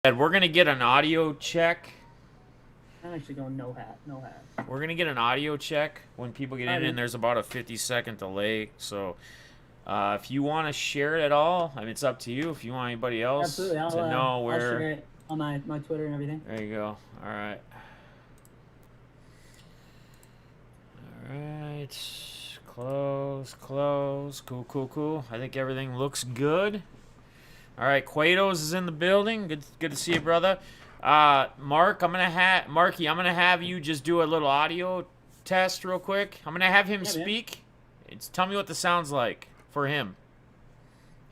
We're gonna get an audio check. I'm actually going no hat, no hat. We're gonna get an audio check when people get All right, in, and man. there's about a 50-second delay. So, if you want to share it at all, I mean, it's up to you. If you want anybody else Absolutely. to know I'll share where, it on my Twitter and everything. there you go. All right, all right. Close, close. Cool, cool, cool. I think everything looks good. All right, Quados is in the building. Good to see you, brother. Mark, Markie. I'm gonna have you just do a little audio test real quick. I'm gonna have him Yeah, man. speak. Tell me what the sounds like for him.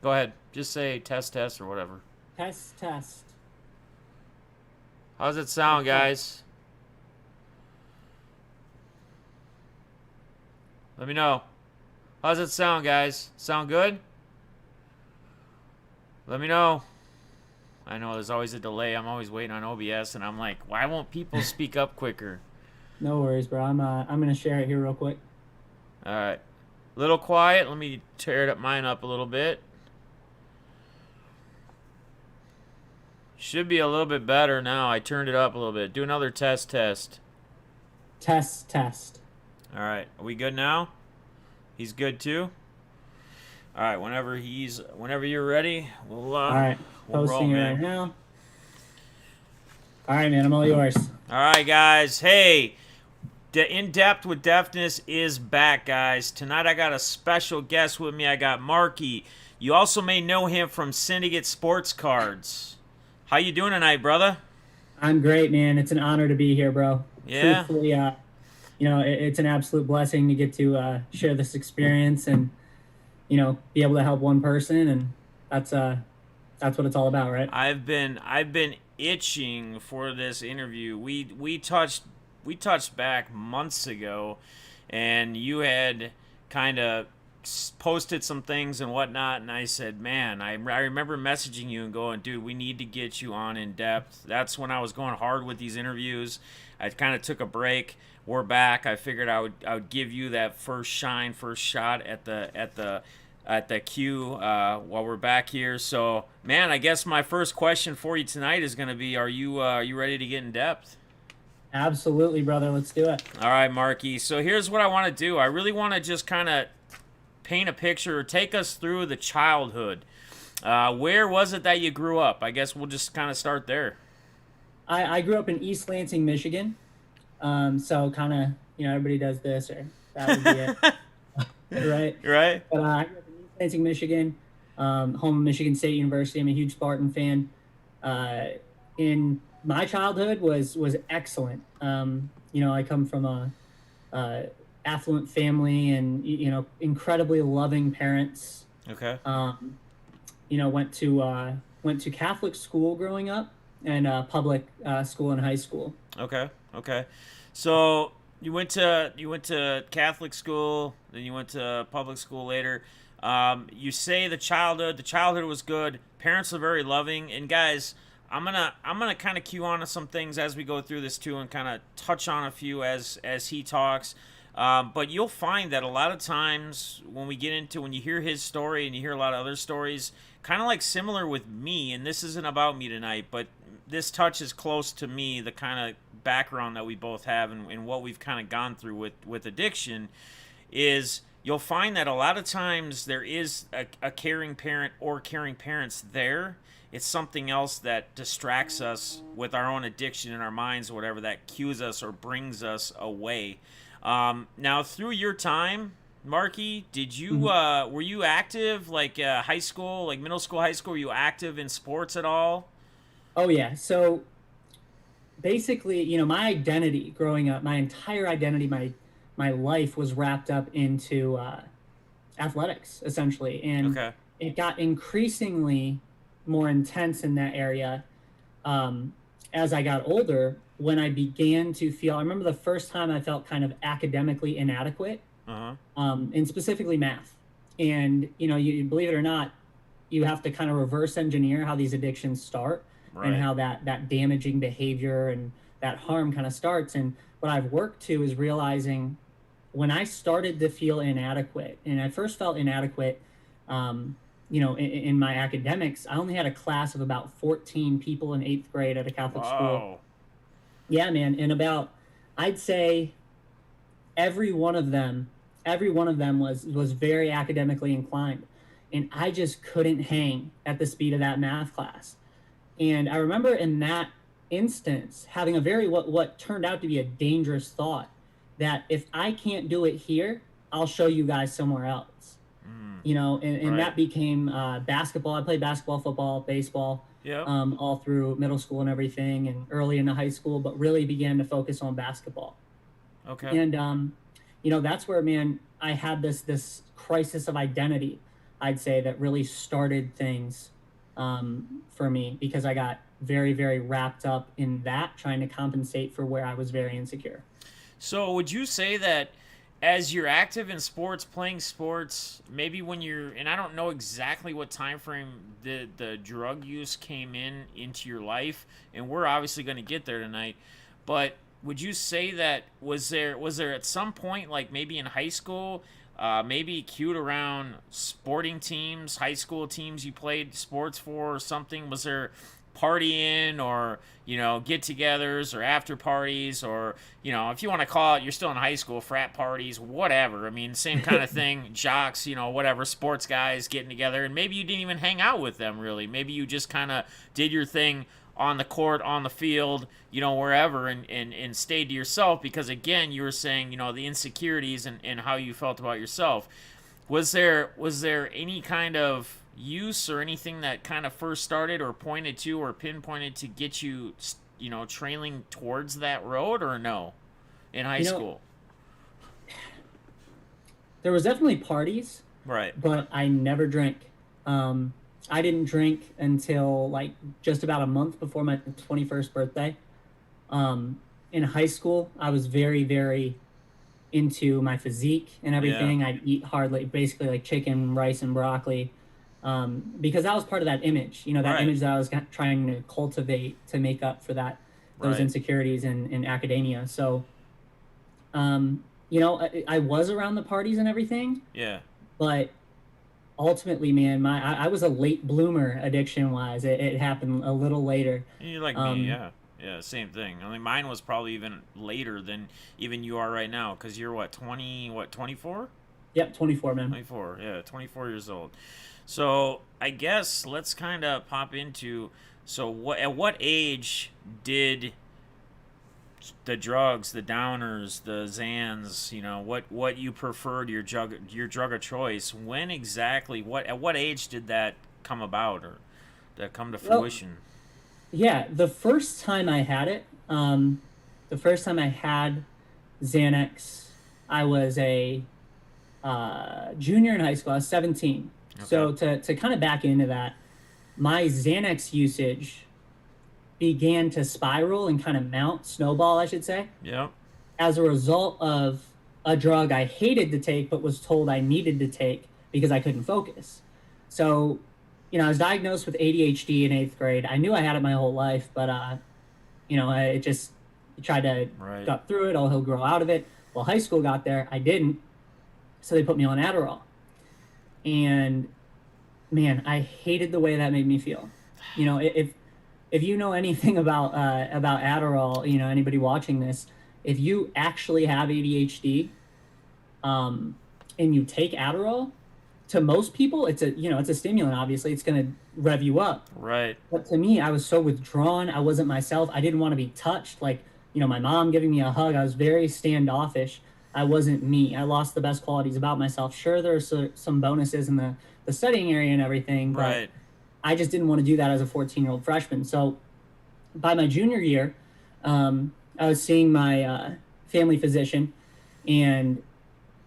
Go ahead. Just say test, test, or whatever. Test, test. How's it sound, Okay. guys? Let me know. How's it sound, guys? Sound good? Let me know. I know there's always a delay. I'm always waiting on OBS, and I'm like, why won't people speak up quicker? No worries, bro. I'm gonna share it here real quick. All right. Little quiet. Let me tear mine up a little bit. Should be a little bit better now. I turned it up a little bit. Do another test, test. Test, test. All right. Are we good now? He's good too. All right. Whenever you're ready, All right. we'll roll, Posting it right man. now. All right, man. I'm all yours. All right, guys. Hey, the In Depth with Defness is back, guys. Tonight I got a special guest with me. I got Markie. You also may know him from Syndicate Sports Cards. How you doing tonight, brother? I'm great, man. It's an honor to be here, bro. Yeah. Truthfully, it's an absolute blessing to get to share this experience and be able to help one person, and that's what it's all about, right? I've been itching for this interview. We touched back months ago, and you had kind of posted some things and whatnot, and I said, man, I remember messaging you and going, dude, we need to get you on In Depth. That's when I was going hard with these interviews. I kind of took a break. We're back. I figured I would give you that first shine, first shot at the queue while we're back here. So, man, I guess my first question for you tonight is going to be: Are you ready to get in depth? Absolutely, brother. Let's do it. All right, Marky. So here's what I want to do. I really want to just kind of paint a picture, or take us through the childhood. Where was it that you grew up? I guess we'll just kind of start there. I grew up in East Lansing, Michigan. So kind of, everybody does this or that would be it, right? Right? But I grew up in East Lansing, Michigan, home of Michigan State University. I'm a huge Spartan fan. Uh, in my childhood was excellent. I come from a affluent family and incredibly loving parents. Okay. Went to Catholic school growing up and public school in high school. Okay. Okay. So you went to Catholic school, then you went to public school later. You say the childhood was good. Parents are very loving, and guys, I'm gonna kind of cue on to some things as we go through this too, and kind of touch on a few as he talks. But you'll find that a lot of times when you hear his story and you hear a lot of other stories, kind of like similar with me, and this isn't about me tonight, but this touches close to me, the kind of background that we both have, and what we've kind of gone through with addiction, is you'll find that a lot of times there is a caring parent or caring parents there. It's something else that distracts us with our own addiction in our minds or whatever, that cues us or brings us away. Now, through your time, Marky, did you Mhm. were you active, like high school, like middle school, high school? Were you active in sports at all? Oh yeah. So basically, my identity growing up, my entire identity, my life was wrapped up into athletics essentially, and Okay. it got increasingly more intense in that area as I got older. When I began to feel, I remember the first time I felt kind of academically inadequate, Uh huh. and specifically math. And you believe it or not, you have to kind of reverse engineer how these addictions start and Right. how that damaging behavior and that harm kind of starts. And what I've worked to is realizing when I started to feel inadequate, and I first felt inadequate, um, in my academics, I only had a class of about 14 people in eighth grade at a Catholic school. Wow. Yeah, man. And about, I'd say every one of them, was very academically inclined. And I just couldn't hang at the speed of that math class. And I remember in that instance having a very, what turned out to be a dangerous thought, that if I can't do it here, I'll show you guys somewhere else. Mm, And right. that became basketball. I played basketball, football, baseball, Yep. all through middle school and everything, and early into high school, but really began to focus on basketball. Okay. And that's where, man, I had this crisis of identity, I'd say, that really started things for me, because I got very, very wrapped up in that, trying to compensate for where I was very insecure. So would you say that as you're active in sports, playing sports, maybe when you're, and I don't know exactly what time frame the drug use came into your life, and we're obviously going to get there tonight, but would you say that was there at some point, like maybe in high school, maybe cued around sporting teams, high school teams you played sports for or something? Was there partying or get-togethers or after parties, or if you want to call it, you're still in high school, frat parties, whatever? I mean, same kind of thing. Jocks, whatever, sports guys getting together, and maybe you didn't even hang out with them really. Maybe you just kind of did your thing on the court, on the field, wherever, and stayed to yourself, because again, you were saying, the insecurities and how you felt about yourself. Was there any kind of use or anything that kind of first started or pointed to or pinpointed to get you, trailing towards that road, or no, in high You know, school? there was definitely parties, Right. but I never drank. I didn't drink until like just about a month before my 21st birthday. In high school, I was very, very into my physique and Yeah. everything. I'd eat hardly, basically like chicken, rice, and broccoli, because that was part of that image. That Right. image that I was trying to cultivate to make up for those Right. insecurities in academia. So, I was around the parties and everything, Yeah. but ultimately, man, I was a late bloomer addiction wise. It happened a little later. You're like me, Um, yeah. Yeah, same thing. I mean, mine was probably even later than even you are right now, because you're what, 20, what, 24? yep, 24, man. 24, yeah, 24 years old. So I guess let's kind of pop into, so at what age did the drugs, the downers, the Zans, what you preferred, your drug of choice, when exactly, at what age did that come about, or that come to Well, fruition? yeah, the first time I had Xanax, I was a junior in high school. I was 17. Okay. So to kind of back into that, my Xanax usage began to spiral and kind of mount, snowball, I should say, Yep. as a result of a drug I hated to take but was told I needed to take because I couldn't focus. So, I was diagnosed with ADHD in eighth grade. I knew I had it my whole life, but I just tried to Right. gut through it. Oh, he'll grow out of it. Well, high school got there, I didn't, so they put me on Adderall, and man, I hated the way that made me feel. If you know anything about Adderall, anybody watching this, if you actually have ADHD, and you take Adderall, to most people, it's a stimulant. Obviously, it's going to rev you up. Right. But to me, I was so withdrawn. I wasn't myself. I didn't want to be touched. Like, my mom giving me a hug. I was very standoffish. I wasn't me. I lost the best qualities about myself. Sure, there are some bonuses in the studying area and everything, but Right. I just didn't want to do that as a 14-year-old freshman. So by my junior year, I was seeing my family physician, and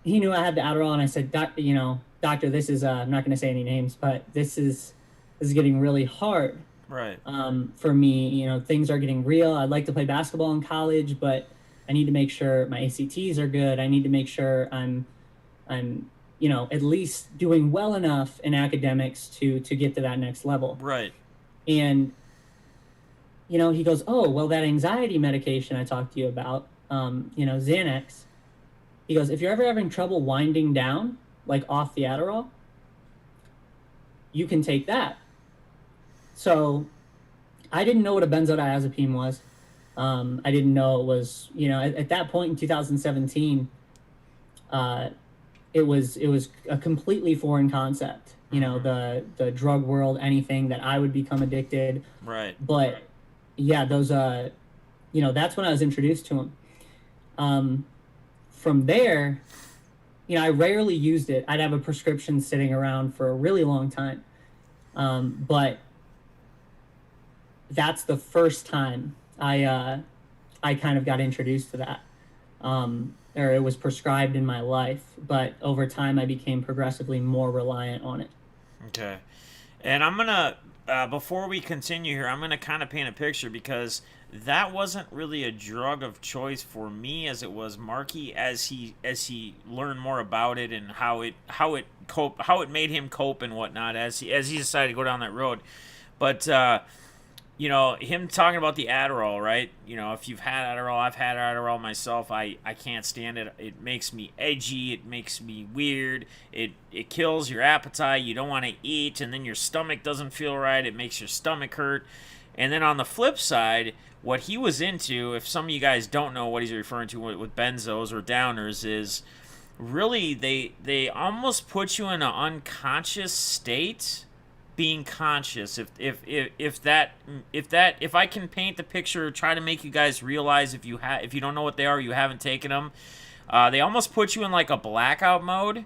he knew I had the Adderall, and I said, doctor, this is I'm not going to say any names, but this is getting really hard Right. for me. Things are getting real. I'd like to play basketball in college, but I need to make sure my ACTs are good. I need to make sure I'm at least doing well enough in academics to get to that next level. Right. And he goes, oh, well, that anxiety medication I talked to you about, Xanax. He goes, if you're ever having trouble winding down, like off the Adderall, you can take that. So I didn't know what a benzodiazepine was. I didn't know it was, at that point in 2017, uh, it was a completely foreign concept. The drug world, anything that I would become addicted. Right. But yeah, those that's when I was introduced to them. From there, I rarely used it. I'd have a prescription sitting around for a really long time. But that's the first time I kind of got introduced to that. Or it was prescribed in my life, but over time I became progressively more reliant on it. Okay. And I'm gonna before we continue here, I'm gonna kind of paint a picture because that wasn't really a drug of choice for me as it was Markie as he learned more about it and how it made him cope and whatnot as he decided to go down that road. But him talking about the Adderall, right? If you've had Adderall, I've had Adderall myself. I can't stand it. It makes me edgy. It makes me weird. It kills your appetite. You don't want to eat, and then your stomach doesn't feel right. It makes your stomach hurt. And then on the flip side, what he was into, if some of you guys don't know what he's referring to with benzos or downers, is really they almost put you in an unconscious state being conscious. If I can paint the picture, try to make you guys realize if you don't know what they are, you haven't taken them. They almost put you in like a blackout mode,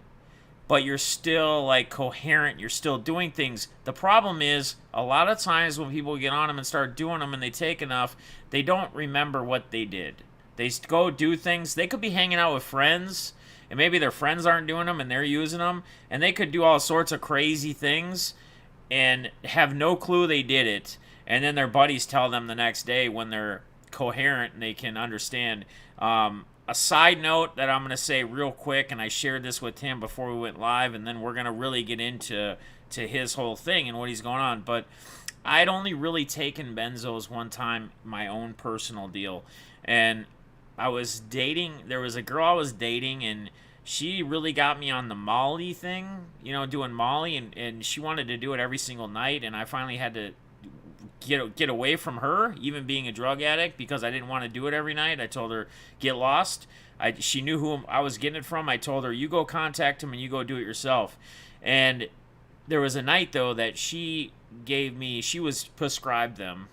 but you're still like coherent. You're still doing things. The problem is a lot of times when people get on them and start doing them and they take enough, they don't remember what they did. They go do things. They could be hanging out with friends, and maybe their friends aren't doing them and they're using them, and they could do all sorts of crazy things and have no clue they did it, and then their buddies tell them the next day when they're coherent and they can understand. A side note that I'm going to say real quick, and I shared this with him before we went live, and then we're going to really get into his whole thing and what he's going on, but I'd only really taken benzos one time, my own personal deal, and there was a girl I was dating, and she really got me on the Molly thing, doing Molly, and she wanted to do it every single night, and I finally had to get away from her, even being a drug addict, because I didn't want to do it every night. I told her, get lost. She knew who I was getting it from. I told her, you go contact him and you go do it yourself. And there was a night, though, that she was prescribed them,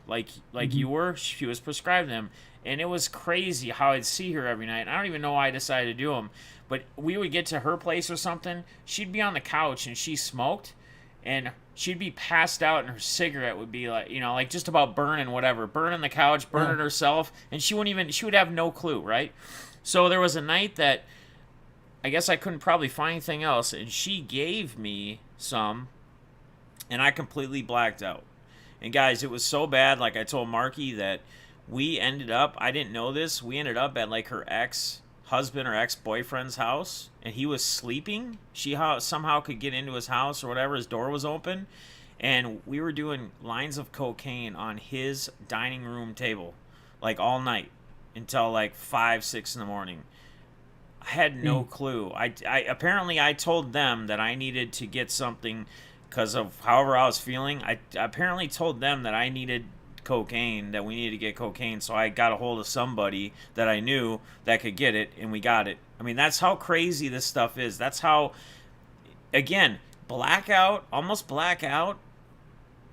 like you were. She was prescribed them. And it was crazy how I'd see her every night. I don't even know why I decided to do them. But we would get to her place or something. She'd be on the couch and she smoked. And she'd be passed out and her cigarette would be like just about burning the couch, burning herself. And she would have no clue, right? So there was a night that I guess I couldn't probably find anything else. And she gave me some. And I completely blacked out. And guys, it was so bad, like I told Markie, that I didn't know this, we ended up at like her ex-husband or ex-boyfriend's house, and he was sleeping. She somehow could get into his house or whatever, his door was open, and we were doing lines of cocaine on his dining room table, like all night, until like 5, 6 in the morning. I had no clue. Apparently I told them that I needed to get something because of however I was feeling. I apparently told them that I needed cocaine, that we needed to get cocaine, so I got a hold of somebody that I knew that could get it, and we got it. I mean, that's how crazy this stuff is. That's how, again, blackout, almost blackout,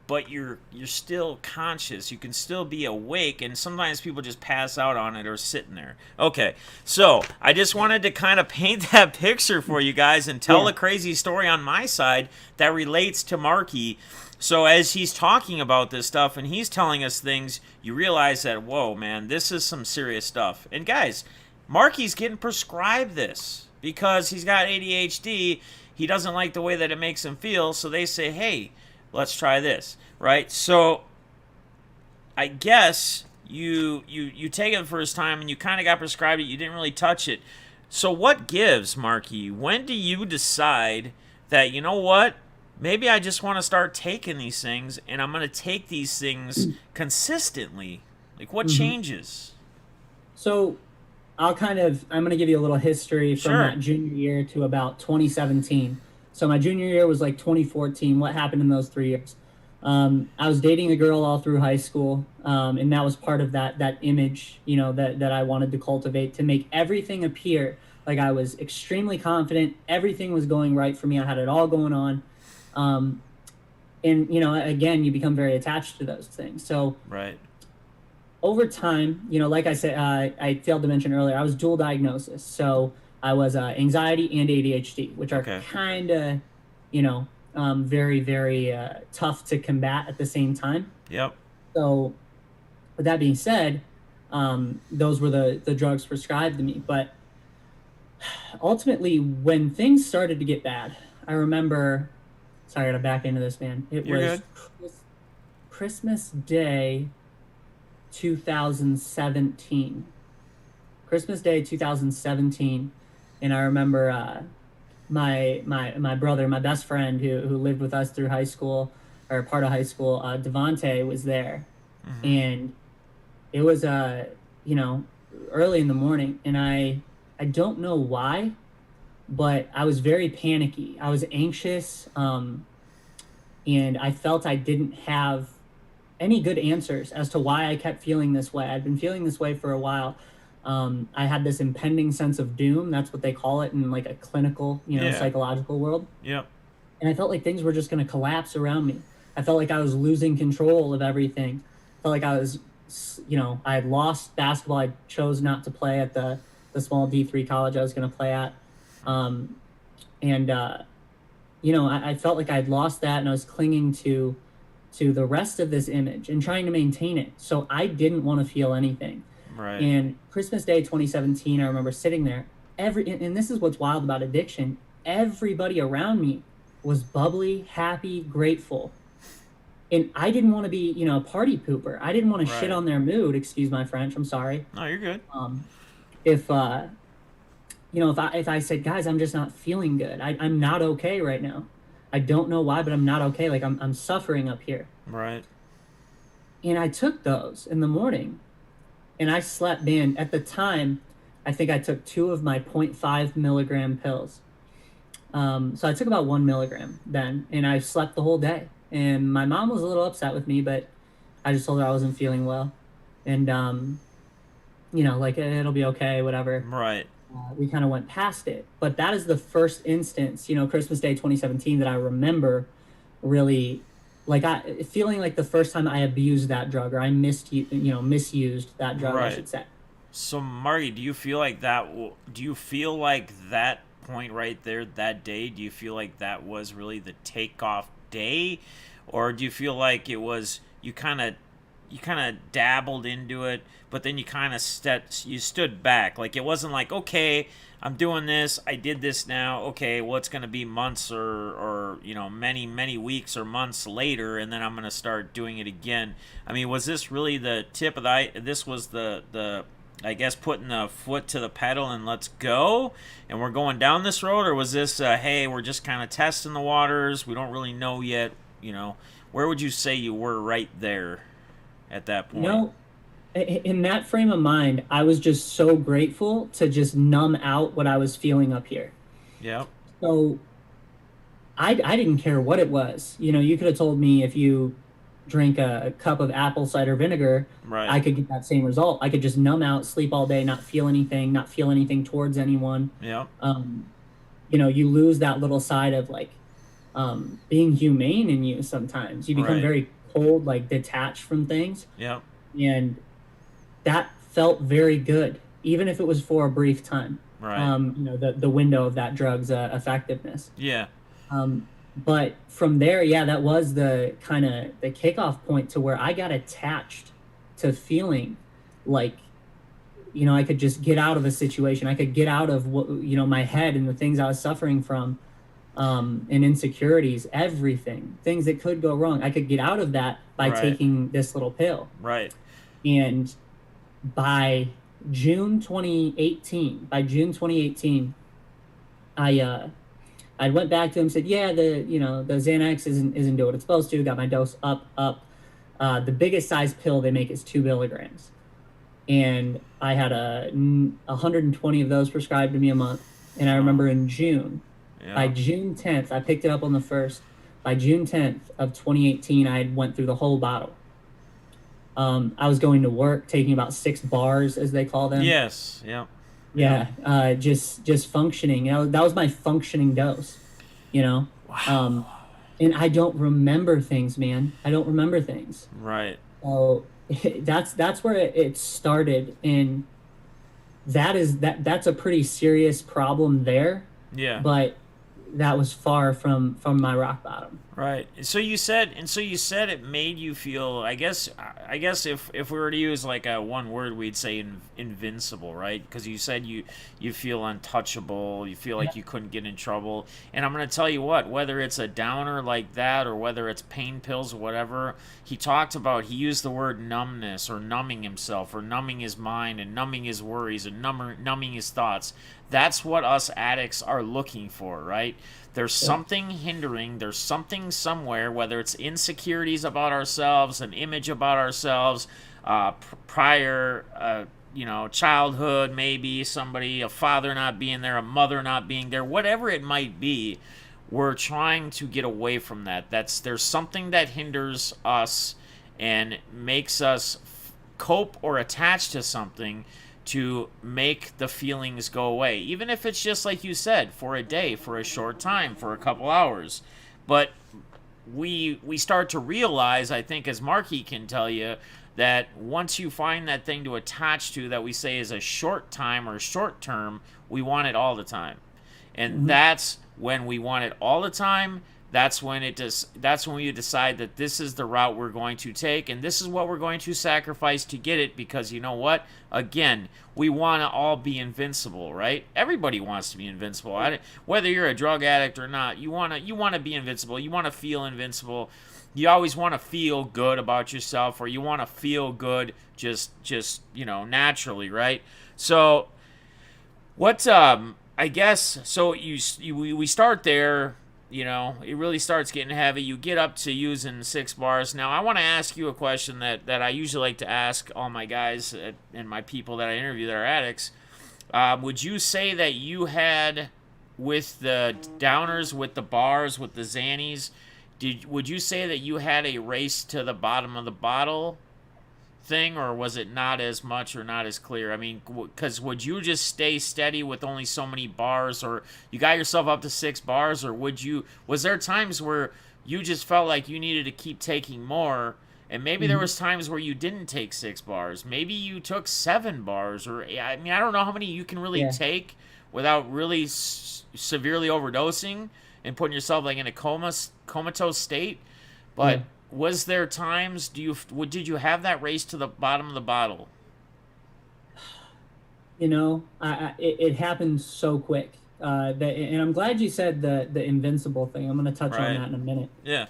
but you're still conscious. You can still be awake, and sometimes people just pass out on it or sitting there. Okay, so I just wanted to kind of paint that picture for you guys and tell a crazy story on my side that relates to Markie. So as he's talking about this stuff and he's telling us things, you realize that, whoa, man, this is some serious stuff. And guys, Markie's getting prescribed this because he's got ADHD. He doesn't like the way that it makes him feel, so they say, hey, let's try this, right? So I guess you take it the first time and you kind of got prescribed it. You didn't really touch it. So what gives, Markie? When do you decide that, you know what? Maybe I just want to start taking these things, and I'm going to take these things consistently. Like, what changes? So I'm going to give you a little history from that junior year to about 2017. So my junior year was like 2014. What happened in those 3 years? I was dating a girl all through high school, and that was part of that image, that I wanted to cultivate, to make everything appear like I was extremely confident. Everything was going right for me. I had it all going on. Um, and again, you become very attached to those things. So Right. over time, like I said, I failed to mention earlier, I was dual diagnosis. So I was anxiety and ADHD, which are Okay. kind of, very, very tough to combat at the same time. Yep. So with that being said, those were the drugs prescribed to me. But ultimately, when things started to get bad, I remember, sorry, I got to back into this, man. It You're was good. Christmas Day 2017. Christmas Day 2017. And I remember my brother, my best friend who lived with us through high school, or part of high school, Devonte, was there. Mm-hmm. And it was you know early in the morning, and I don't know why, but I was very panicky. I was anxious, and I felt I didn't have any good answers as to why I kept feeling this way. I'd been feeling this way for a while. I had this impending sense of doom. That's what they call it in like a clinical, Yeah. psychological world. Yep. And I felt like things were just going to collapse around me. I felt like I was losing control of everything. I felt like I was, I had lost basketball. I chose not to play at the small D3 college I was going to play at. Um, and, I felt like I'd lost that, and I was clinging to the rest of this image and trying to maintain it. So I didn't want to feel anything. Right. And Christmas Day 2017, I remember sitting there. And this is what's wild about addiction. Everybody around me was bubbly, happy, grateful. And I didn't want to be, a party pooper. I didn't want to shit Right. on their mood. Excuse my French. I'm sorry. No, you're good. If if I said, guys, I'm just not feeling good. I'm not okay right now. I don't know why, but I'm not okay. Like I'm suffering up here. Right. And I took those in the morning, and I slept, man. At the time, I think I took 2 of my 0.5 milligram pills. So I took about 1 milligram then, and I slept the whole day. And my mom was a little upset with me, but I just told her I wasn't feeling well. And, like, it'll be okay, whatever. Right. We kind of went past it. But that is the first instance, Christmas Day 2017, that I remember really, like, feeling like the first time I abused that drug, or I misused that drug, I Right. should say. So, Marty, do you feel like that? Do you feel like that point right there, that day? Do you feel like that was really the takeoff day, or do you feel like it was you kind of dabbled into it, but then you kind of stood back? Like it wasn't like, okay, I'm doing this, I did this now. Okay, well, it's going to be months or many weeks or months later, and then I'm going to start doing it again. I mean, was this really the tip of the? This was the I guess putting the foot to the pedal and let's go, and we're going down this road, or was this hey, we're just kind of testing the waters, we don't really know yet, where would you say you were right there at that point? In that frame of mind, I was just so grateful to just numb out what I was feeling up here. Yep. So I didn't care what it was. You could have told me if you drink a cup of apple cider vinegar, Right. I could get that same result. I could just numb out, sleep all day, not feel anything towards anyone. Yep. You lose that little side of like being humane in you sometimes. You become Right. very cold, like detached from things. Yep. And that felt very good, even if it was for a brief time. Right. The window of that drug's effectiveness. Yeah. But from there, yeah, that was the kind of the kickoff point to where I got attached to feeling like, I could just get out of a situation. I could get out of what, my head and the things I was suffering from, and insecurities, everything, things that could go wrong. I could get out of that by Right. taking this little pill. Right. And by June 2018, I went back to him, said, yeah, the Xanax isn't doing what it's supposed to. Got my dose up. The biggest size pill they make is 2 milligrams. And I had 120 of those prescribed to me a month. And I remember in June, By Yeah. June 10th, I picked it up on the 1st. By June 10th of 2018, I had went through the whole bottle. I was going to work, taking about 6 bars, as they call them. Yes. Yeah. Yeah. Yeah, just functioning. That was my functioning dose. You know, Wow. um, and I don't remember things, man. I don't remember things. Right. So that's where it started, and that's a pretty serious problem there. Yeah. But that was far from my rock bottom. Right. So you said it made you feel. I guess if we were to use like a one word, we'd say invincible, right? Because you said you feel untouchable. You feel Yeah. like you couldn't get in trouble. And I'm gonna tell you what, whether it's a downer like that or whether it's pain pills or whatever, he used the word numbness or numbing himself or numbing his mind and numbing his worries and numbing his thoughts. That's what us addicts are looking for, right? There's Yeah. something hindering, there's something somewhere, whether it's insecurities about ourselves, an image about ourselves, prior, childhood, maybe somebody, a father not being there, a mother not being there, whatever it might be. We're trying to get away from that. There's something that hinders us and makes us cope or attach to something to make the feelings go away, even if it's just like you said, for a day, for a short time, for a couple hours. But we start to realize, I think, as Markie can tell you, that once you find that thing to attach to that we say is a short time or short term, we want it all the time. And Hmm. that's when we want it all the time. That's when we decide that this is the route we're going to take and this is what we're going to sacrifice to get it, because you know what? Again, we want to all be invincible, right? Everybody wants to be invincible. Whether you're a drug addict or not, you want to be invincible. You want to feel invincible. You always want to feel good about yourself, or you want to feel good just naturally, right? So what I guess so we start there. It really starts getting heavy. You get up to using 6 bars. Now I want to ask you a question that I usually like to ask all my guys and my people that I interview that are addicts. Would you say that you had, with the downers, with the bars, with the Xannies, would you say that you had a race to the bottom of the bottle thing, or was it not as much or not as clear? I mean, because would you just stay steady with only so many bars, or you got yourself up to 6 bars, or was there times where you just felt like you needed to keep taking more, and maybe there Hmm. was times where you didn't take 6 bars, maybe you took 7 bars, or I mean, I don't know how many you can really Yeah. take without really severely overdosing and putting yourself like in a comatose state, Yeah. but was there times did you have that race to the bottom of the bottle? It happened so quick. And I'm glad you said the invincible thing. I'm going to touch on Right. that in a minute. Yeah.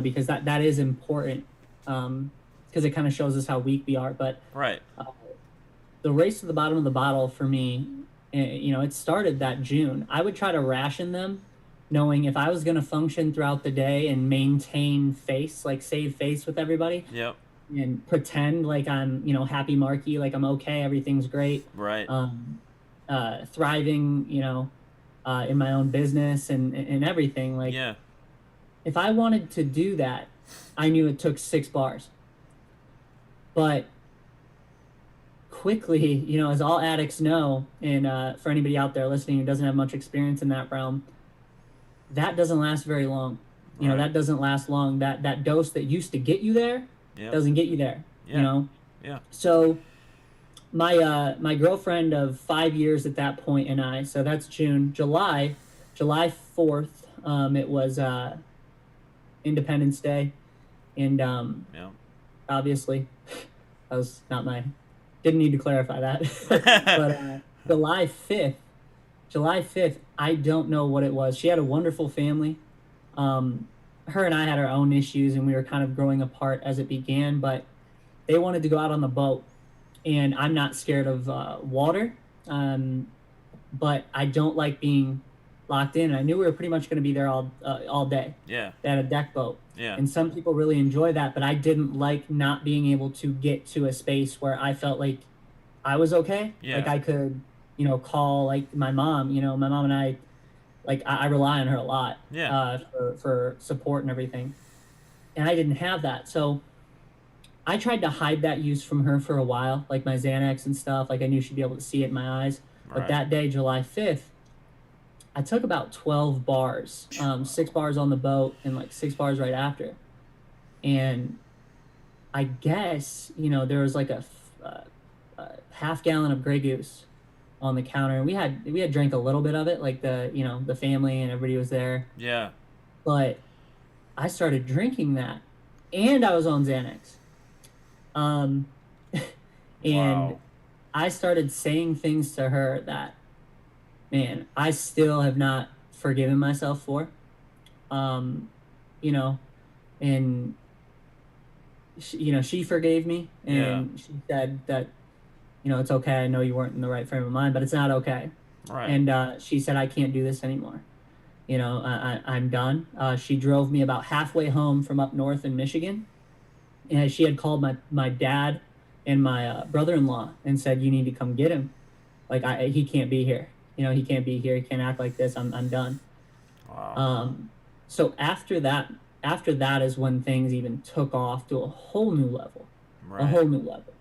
Because that is important. Because it kind of shows us how weak we are. But Right. uh, the race to the bottom of the bottle for me, it started that June. I would try to ration them, knowing if I was going to function throughout the day and maintain face, like save face with everybody, Yep. and pretend like I'm, happy Marky, like I'm okay, everything's great, Right. um, thriving, in my own business and everything. Like, Yeah. if I wanted to do that, I knew it took 6 bars. But quickly, as all addicts know, and for anybody out there listening who doesn't have much experience in that realm, that doesn't last very long. Right. That doesn't last long. That dose that used to get you there Yep. doesn't get you there. You Yeah. know. Yeah. So my girlfriend of 5 years at that point, and I. So that's June, July 4th. It was Independence Day, and Yep. obviously that was not my. Didn't need to clarify that, but July 5th. July 5th, I don't know what it was. She had a wonderful family. Her and I had our own issues, and we were kind of growing apart as it began, but they wanted to go out on the boat. And I'm not scared of water, um, but I don't like being locked in. And I knew we were pretty much going to be there all day. Yeah. They had a deck boat. Yeah. And some people really enjoy that, but I didn't like not being able to get to a space where I felt like I was okay. Yeah. Like I could, call like my mom and I like I rely on her a lot Yeah. for support and everything, and I didn't have that. So I tried to hide that use from her for a while, like my Xanax and stuff. Like I knew she'd be able to see it in my eyes. But Right. that day, July 5th, I took about 12 bars, 6 bars on the boat and like 6 bars right after. And I guess, there was like a half gallon of Grey Goose on the counter. And we had drank a little bit of it, like the family and everybody was there. Yeah. But I started drinking that and I was on Xanax. Um, and Wow. I started saying things to her that, man, I still have not forgiven myself for. Um, you know, and she forgave me, Yeah. and she said that, it's okay. I know you weren't in the right frame of mind, but it's not okay. Right. And she said, I can't do this anymore. I'm done. She drove me about halfway home from up north in Michigan, and she had called my dad and my brother-in-law and said, you need to come get him. Like he can't be here. He can't be here. He can't act like this. I'm done. Wow. Um, so after that is when things even took off to a whole new level, a Right. whole new level.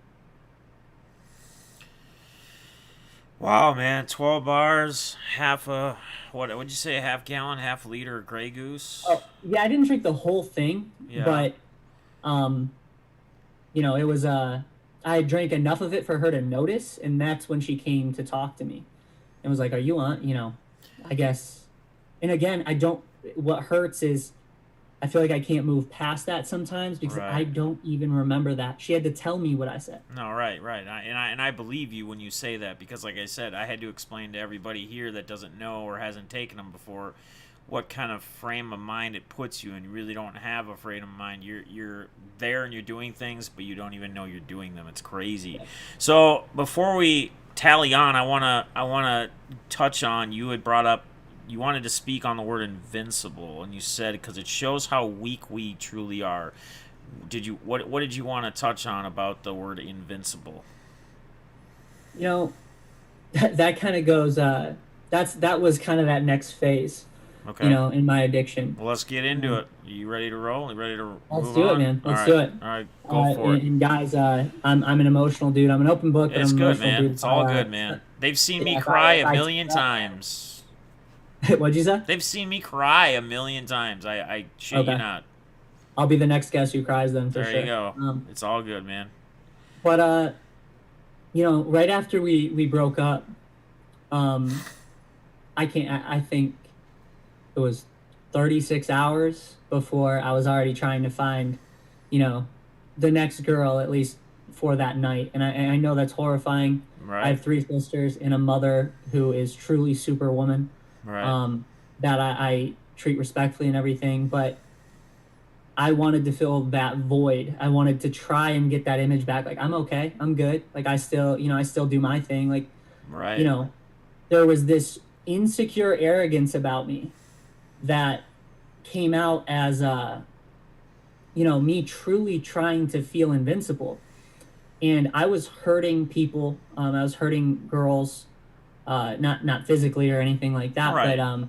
Wow, man. 12 bars, half a what would you say? A half gallon, half liter of Grey Goose. Oh yeah, I didn't drink the whole thing, Yeah. but um, it was I drank enough of it for her to notice, and that's when she came to talk to me and was like, "Are you on?" I guess. And again, I don't. What hurts is I feel like I can't move past that sometimes because I Right. don't even remember that. She had to tell me what I said. No, right, right. And I believe you when you say that because, like I said, I had to explain to everybody here that doesn't know or hasn't taken them before what kind of frame of mind it puts you in. You really don't have a frame of mind. You're there and you're doing things, but you don't even know you're doing them. It's crazy. So before we tally on, I wanna touch on you had brought up you wanted to speak on the word invincible, and you said because it shows how weak we truly are. What did you want to touch on about the word invincible? You know, that kind of goes. That was kind of that next phase. Okay. In my addiction. Well, let's get into Um, it. You ready to roll? You ready to let's move do it, on? man. All Let's right. do it. All right. Go for it. And guys, I'm an emotional dude. I'm an open book, but I'm It's an good, emotional man. dude. It's all good, man. They've seen me Yeah, cry if a I million times. what'd you say? They've seen me cry a million times. I shit you Okay, not. I'll be the next guest who cries then for There you sure. go. It's all good, man. But right after we broke up, um, I can't. I think it was 36 hours before I was already trying to find, you know, the next girl at least for that night. And I know that's horrifying. I Right. have three sisters and a mother who is truly superwoman, Right. um, that I treat respectfully and everything. But I wanted to fill that void. I wanted to try and get that image back. Like I'm okay, I'm good. Like I still do my thing. Like you Right. know, there was this insecure arrogance about me that came out as me truly trying to feel invincible. And I was hurting people. I was hurting girls, not physically or anything like that, but Right.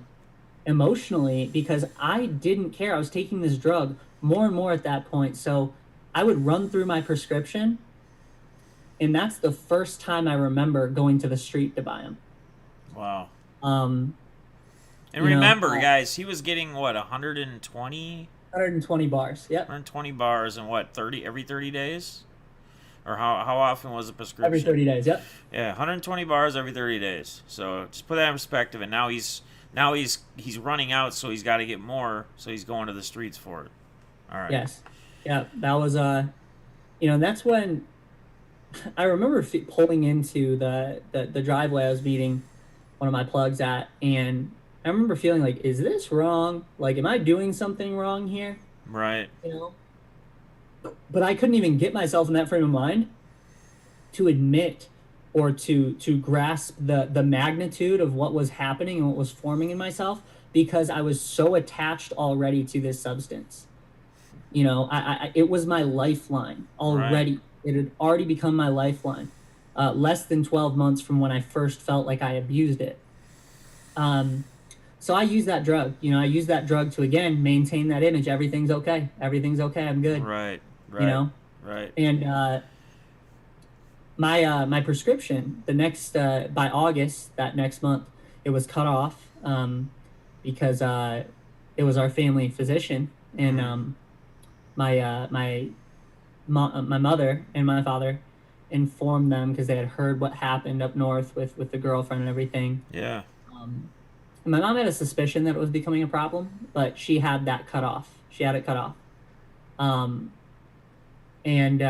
emotionally because I didn't care. I was taking this drug more and more at that point. So I would run through my prescription, and that's the first time I remember going to the street to buy them. Wow. Um, And you know, remember, guys, he was getting what 120, 120 bars. Yep, 120 bars in what 30 every 30 days, or how often was the every prescription? 30 days. Yep. Yeah, 120 bars every 30 days. So just put that in perspective. And now he's running out, so he's got to get more. So he's going to the streets for it. All right. Yes. Yeah. That was that's when I remember pulling into the driveway I was meeting one of my plugs at, and I remember feeling like, is this wrong? Like, am I doing something wrong here? Right. You know, but I couldn't even get myself in that frame of mind to admit or to grasp the magnitude of what was happening and what was forming in myself because I was so attached already to this substance. It was my lifeline Right. already. It had already become my lifeline. Less than 12 months from when I first felt like I abused it. Um, So I use that drug. I use that drug to again maintain that image. Everything's okay. Everything's okay. I'm good. Right. You Right. know. Right. And my prescription the next by August that next month it was cut off because it was our family physician and Mm. my mother and my father informed them because they had heard what happened up north with the girlfriend and everything. Yeah. Um, and my mom had a suspicion that it was becoming a problem, but she had that cut off. She had it cut off. Um, and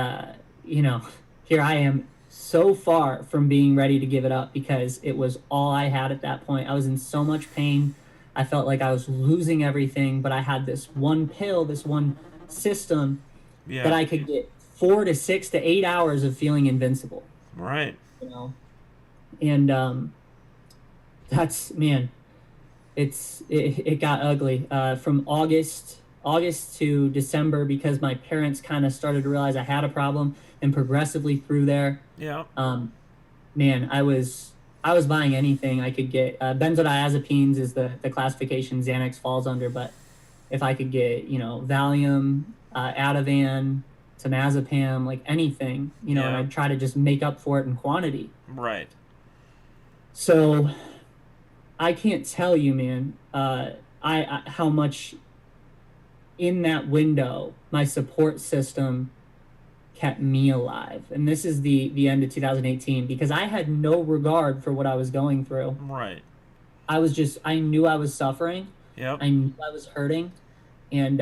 you know, here I am so far from being ready to give it up because it was all I had at that point. I was in so much pain. I felt like I was losing everything, but I had this one pill, this one system that Yeah. I could get 4 to 6 to 8 hours of feeling invincible. Right. You know, and that's man, it got ugly from August to December because my parents kind of started to realize I had a problem, and progressively through there, Yeah. um, man, I was buying anything I could get. Benzodiazepines is the classification Xanax falls under, but if I could get Valium, Ativan, temazepam, like anything, and Yeah. I'd try to just make up for it in quantity. Right. So I can't tell you, man, how much in that window my support system kept me alive. And this is the end of 2018 because I had no regard for what I was going through. Right. I knew I was suffering. Yep. I knew I was hurting. And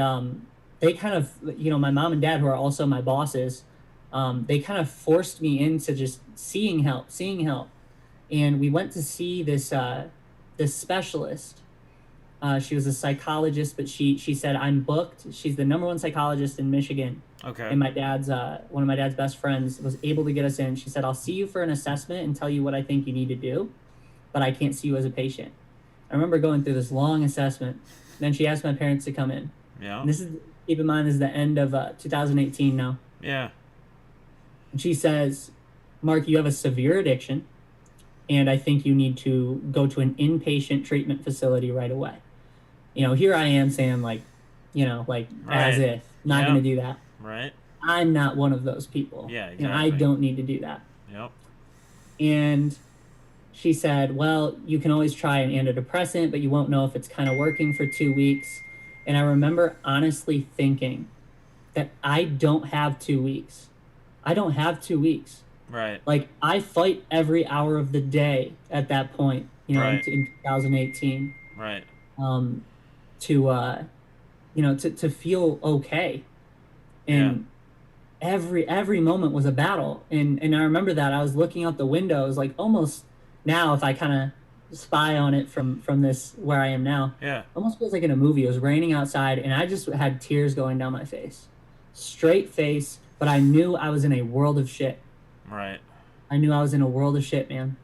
they kind of, my mom and dad, who are also my bosses, they kind of forced me into just seeing help. And we went to see this specialist. She was a psychologist, but she said, I'm booked. She's the number one psychologist in Michigan. Okay. And my dad's one of my dad's best friends was able to get us in. She said, I'll see you for an assessment and tell you what I think you need to do, but I can't see you as a patient. I remember going through this long assessment. Then she asked my parents to come in. Yeah. And keep in mind, this is the end of 2018 now. Yeah. And she says, Mark, you have a severe addiction, and I think you need to go to an inpatient treatment facility right away. Here I am saying like Right. as if not Yeah. going to do that. Right. I'm not one of those people. Yeah, I exactly. don't need to do that. Yep. And she said, well, you can always try an antidepressant, but you won't know if it's kind of working for 2 weeks. And I remember honestly thinking that I don't have 2 weeks. I don't have 2 weeks. Right. Like I fight every hour of the day at that point, Right. in 2018, Right. to feel okay. And every moment was a battle. And I remember that I was looking out the window. It was like almost now, if I kind of spy on it from this where I am now, Yeah. almost feels like in a movie. It was raining outside and I just had tears going down my face, straight face. But I knew I was in a world of shit. Right. I knew I was in a world of shit, man.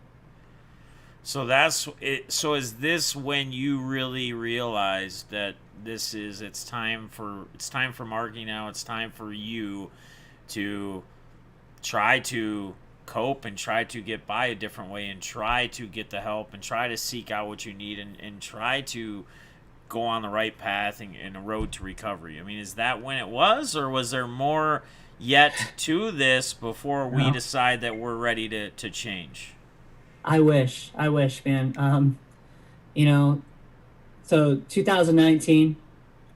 So that's it. So is this when you really realized that it's time for Markie now. It's time for you to try to cope and try to get by a different way and try to get the help and try to seek out what you need and try to go on the right path and a road to recovery. I mean, is that when it was, or was there more yet to this before we No. decide that we're ready to change? I wish, man. So 2019,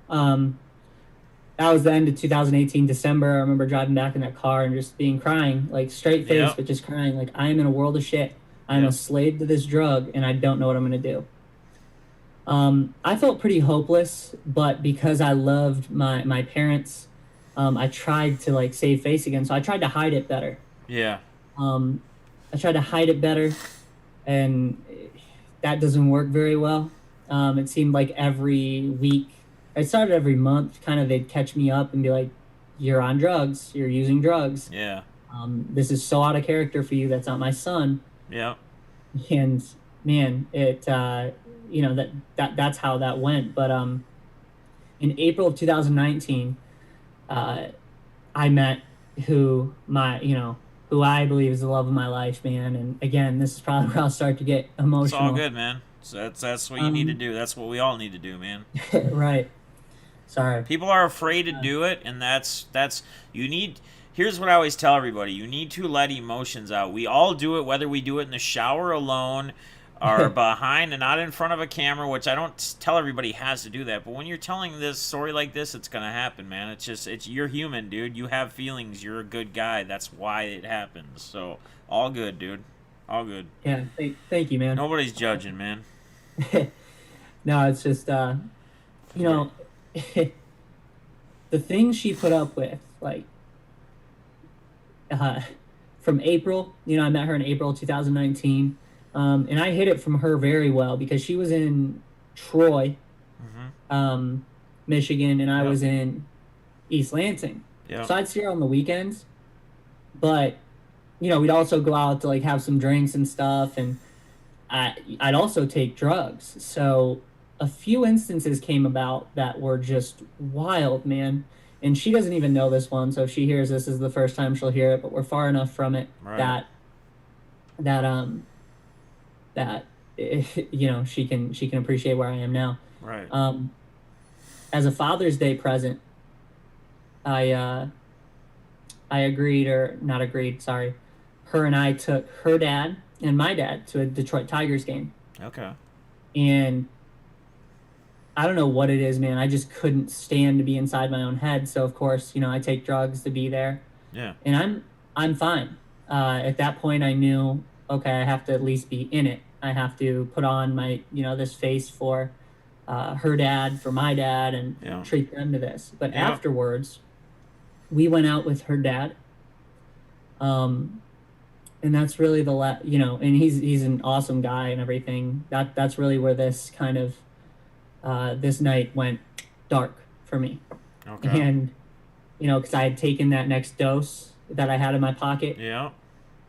that was the end of 2018, December. I remember driving back in that car and just crying, like straight face, Yep. but just crying, like I am in a world of shit. I'm Yep. a slave to this drug, and I don't know what I'm gonna do. I felt pretty hopeless, but because I loved my parents, I tried to save face again. So I tried to hide it better. Yeah. I tried to hide it better, and that doesn't work very well. It seemed like every week, it started every month, kind of they'd catch me up and be like, you're on drugs, you're using drugs. Yeah. This is so out of character for you. That's not my son. Yeah. And man, that's how that went. But in April of 2019, I met who I believe is the love of my life, man. And again, this is probably where I'll start to get emotional. It's all good, man. So that's what you need to do. That's what we all need to do, man. Right. Sorry. People are afraid to do it, and that's you need. Here's what I always tell everybody: you need to let emotions out. We all do it, whether we do it in the shower alone, or behind and not in front of a camera. Which I don't tell everybody has to do that, but when you're telling this story like this, it's gonna happen, man. It's you're human, dude. You have feelings. You're a good guy. That's why it happens. So all good, dude. All good. Yeah. Thank you, man. Nobody's judging, man. No, it's just you know, the things she put up with, like from April. I met her in April 2019, and I hid it from her very well because she was in Troy, Michigan, and I was in East Lansing. Yeah. So I'd see her on the weekends, but we'd also go out to like have some drinks and stuff, and I'd also take drugs. So a few instances came about that were just wild, man. And she doesn't even know this one, so if she hears this is the first time she'll hear it. But we're far enough from it that she can appreciate where I am now. Right. As a Father's Day present, I agreed, or not agreed, sorry. Her and I took her dad and my dad to a Detroit Tigers game. Okay. And I don't know what it is, man. I just couldn't stand to be inside my own head. So of course, I take drugs to be there. Yeah. And I'm fine. At that point, I knew, okay, I have to at least be in it. I have to put on my, this face for her dad, for my dad, and treat them to this. But afterwards, we went out with her dad. And that's really and he's an awesome guy and everything. That's really where this kind of this night went dark for me. Okay. And because I had taken that next dose that I had in my pocket. Yeah.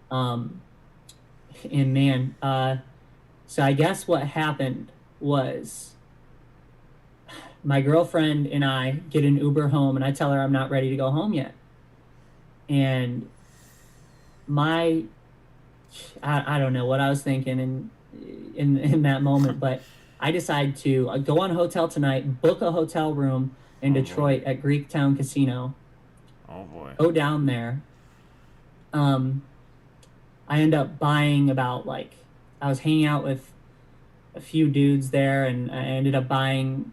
And man, so I guess what happened was my girlfriend and I get an Uber home, and I tell her I'm not ready to go home yet. And I don't know what I was thinking in that moment, but I decided to go on Hotel Tonight, book a hotel room in Detroit at Greektown Casino. Oh boy. Go down there. I end up buying I was hanging out with a few dudes there, and I ended up buying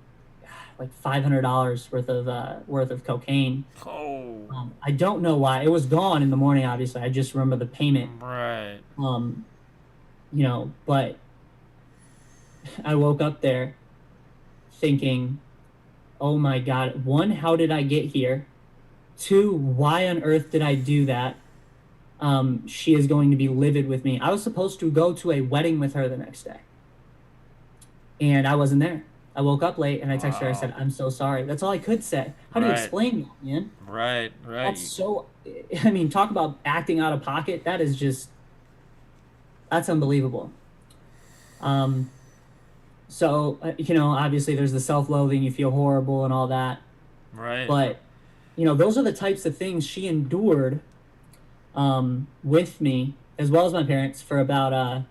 like $500 worth of cocaine. Oh. I don't know why. It was gone in the morning, obviously. I just remember the payment. Right. But I woke up there thinking, oh my God, one, how did I get here? Two, why on earth did I do that? She is going to be livid with me. I was supposed to go to a wedding with her the next day, and I wasn't there. I woke up late, and I texted her. I said, I'm so sorry. That's all I could say. How do you explain that, man? Right. That's so, talk about acting out of pocket. That is just, that's unbelievable. So, obviously there's the self-loathing, you feel horrible and all that. Right. But, those are the types of things she endured with me, as well as my parents, for about,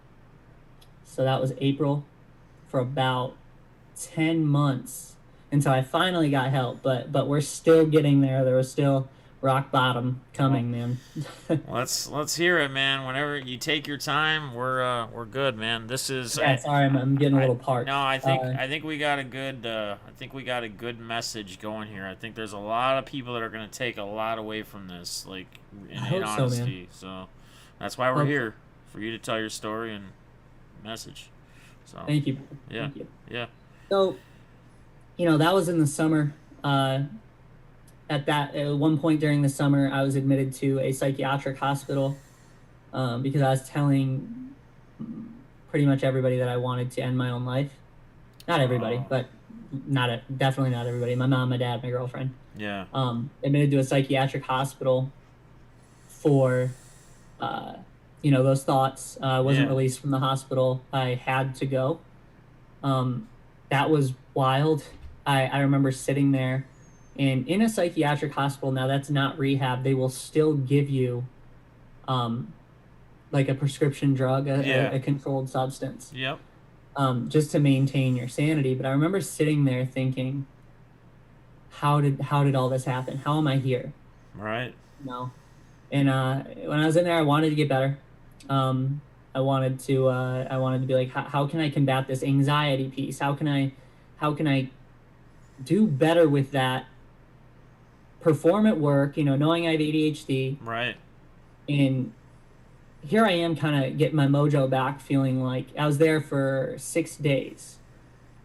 so that was April, for about 10 months until I finally got help. But we're still getting there. There was still rock bottom coming, man. Let's hear it, man. Whenever you take your time, we're good, man. This is sorry, I'm getting a little parched. No, I think we got a good message going here. I think there's a lot of people that are going to take a lot away from this, like in honesty. So that's why we're here, for you to tell your story and message. So thank you. Yeah. Thank you. Yeah. So, that was in the summer. At one point during the summer, I was admitted to a psychiatric hospital because I was telling pretty much everybody that I wanted to end my own life. Not everybody, but definitely not everybody. My mom, my dad, my girlfriend. Yeah. Admitted to a psychiatric hospital for, those thoughts. I wasn't released from the hospital. I had to go. That was wild. I remember sitting there. And in a psychiatric hospital, now that's not rehab, they will still give you like a prescription drug, a controlled substance. Yep. just to maintain your sanity. But I remember sitting there thinking, how did all this happen? How am I here? Right. You know? And when I was in there, I wanted to get better. Um, I wanted to be like, how can I combat this anxiety piece? How can I do better with that? Perform at work, knowing I have ADHD, Right. and here I am, kind of getting my mojo back, feeling like I was there for 6 days,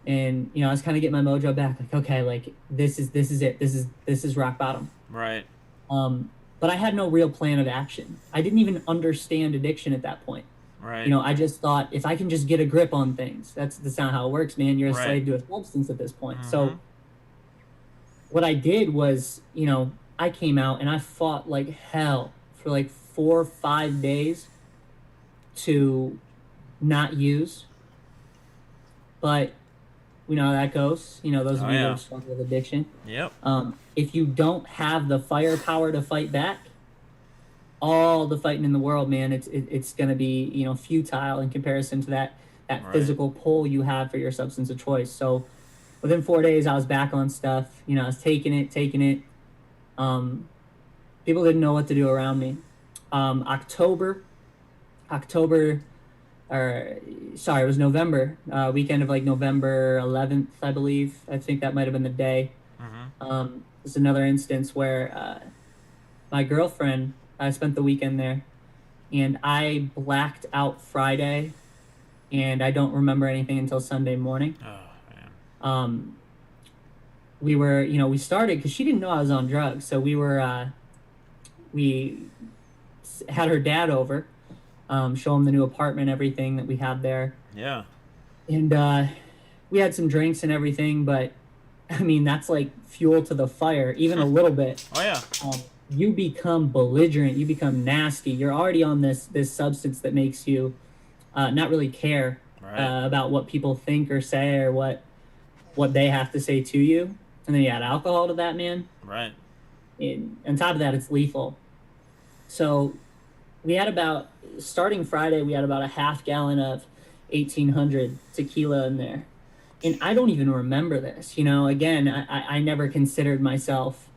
and I was kind of getting my mojo back, like, okay, like this is it, this is rock bottom. Right. But I had no real plan of action. I didn't even understand addiction at that point. Right. I just thought, if I can just get a grip on things, that's not how it works, man. You're a Right. slave to a substance at this point. Mm-hmm. So what I did was, I came out and I fought like hell for like 4 or 5 days to not use. But we know how that goes. Those Oh, of you that yeah. have struggled with addiction. Yep. If you don't have the firepower to fight back, all the fighting in the world, man, it's gonna be futile in comparison to that Right. physical pull you have for your substance of choice. So within 4 days, I was back on stuff. I was taking it. Um, People didn't know what to do around me. October, or sorry, it was November, weekend of like November 11th, I believe. I think that might have been the day. Mm-hmm. It's another instance where my girlfriend, I spent the weekend there, and I blacked out Friday, and I don't remember anything until Sunday morning. Oh, man. We started, because she didn't know I was on drugs, so we had her dad over, show him the new apartment, everything that we had there, Yeah. and we had some drinks and everything. But I mean, that's like fuel to the fire, even a little bit. Oh, yeah. You become belligerent, you become nasty. You're already on this substance that makes you not really care Right. about what people think or say, or what they have to say to you. And then you add alcohol to that, man. Right. And on top of that, it's lethal. So we had starting Friday, we had about a half gallon of 1800 tequila in there. And I don't even remember this. Again, I never considered myself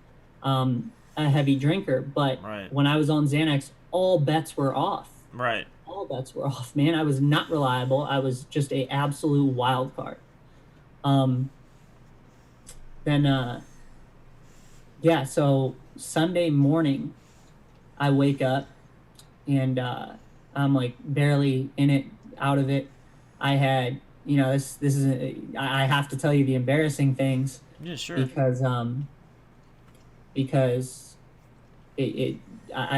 a heavy drinker. But Right. when I was on Xanax, all bets were off. Right. All bets were off, man. I was not reliable. I was just a absolute wild card. Then, yeah, so Sunday morning, I wake up, and I'm like barely in it, out of it. I had, this is, I have to tell you the embarrassing things, Yeah, sure. because I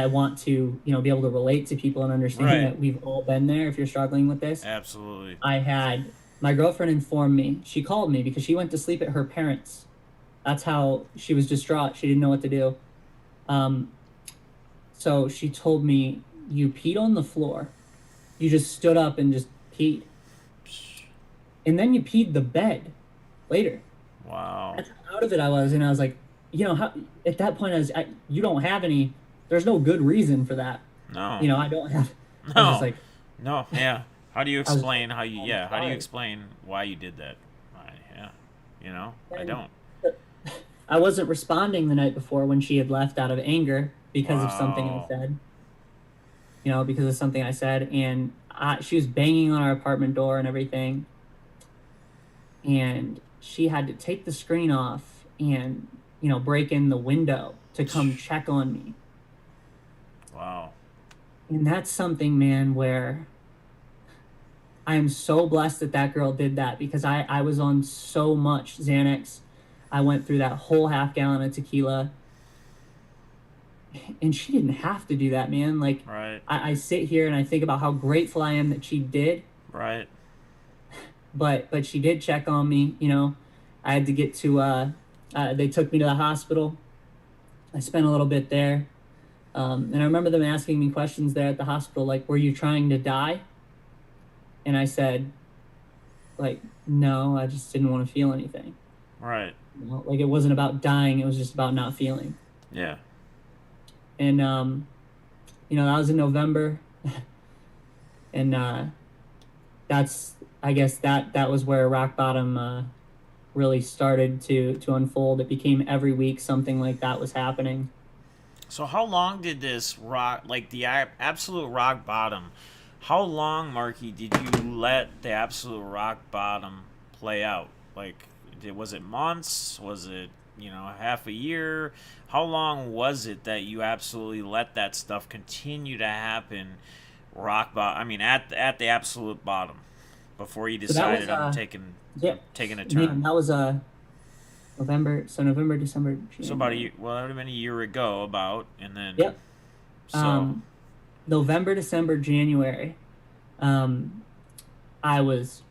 want to, be able to relate to people and understand Right. that we've all been there if you're struggling with this. Absolutely. My girlfriend informed me. She called me because she went to sleep at her parents'. That's how she was distraught. She didn't know what to do. So she told me, you peed on the floor. You just stood up and just peed. And then you peed the bed later. Wow. That's how out of it I was. And I was like, at that point, you don't have any, there's no good reason for that. No. I don't have, I was No. just like, No. Yeah. How do you was- explain how you? Yeah. How do you sorry. explain why you did that? Yeah. I And- don't. I wasn't responding the night before when she had left out of anger because of something I Wow. said. Because of something I said, and she was banging on our apartment door and everything, and she had to take the screen off and break in the window to come check on me. Wow. And that's something, man, where I am so blessed that girl did that, because I was on so much Xanax. I went through that whole half gallon of tequila, and she didn't have to do that, man. Like, Right. I sit here and I think about how grateful I am that she did, Right. but she did check on me. I had to get to, they took me to the hospital. I spent a little bit there. And I remember them asking me questions there at the hospital, like, were you trying to die? And I said, like, no, I just didn't want to feel anything. Right. Like, it wasn't about dying, it was just about not feeling. Yeah. And, that was in November. And I I guess that was where rock bottom really started to unfold. It became every week something like that was happening. So how long did this rock, like the absolute rock bottom, how long, Marky, did you let the absolute rock bottom play out? Like, was it months? Was it, half a year? How long was it that you absolutely let that stuff continue to happen, rock bottom? I mean, at the absolute bottom, before you So that was decided I'm taking a man, turn. that was November, December, So about a January. year, well, that would have been a year ago, about, and then Yep. so Um, November, December, January. Um, I was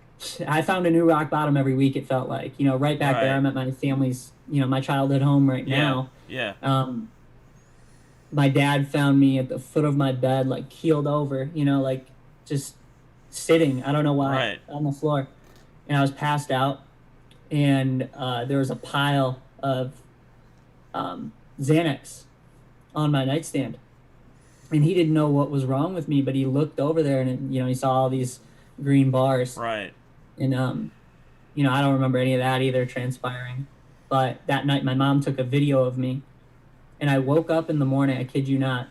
I found a new rock bottom every week. It felt like, right back there. right, I'm at my family's, my childhood home right yeah, now. yeah, Um, my dad found me at the foot of my bed, like keeled over, like just sitting. I don't know why, right. on the floor, and I was passed out. And there was a pile of Xanax on my nightstand, and he didn't know what was wrong with me, but he looked over there, and he saw all these green bars, Right. and I don't remember any of that either transpiring. But that night, my mom took a video of me, and I woke up in the morning. I kid you not,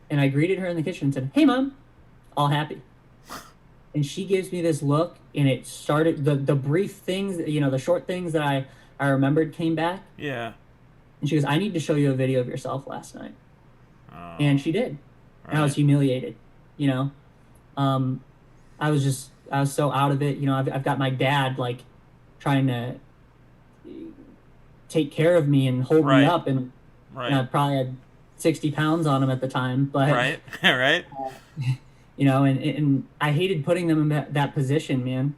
and I greeted her in the kitchen and said, "Hey, mom," all happy. And she gives me this look, and it started the brief things, the short things that I remembered came back. Yeah. And she goes, "I need to show you a video of yourself last night." And Oh. she did. And I was Right. humiliated, you know. Um, I was so out of it. I've got my dad like trying to take care of me and hold me Right. up, and Right. I probably had 60 pounds on him at the time, but Right. right. and I hated putting them in that position, man.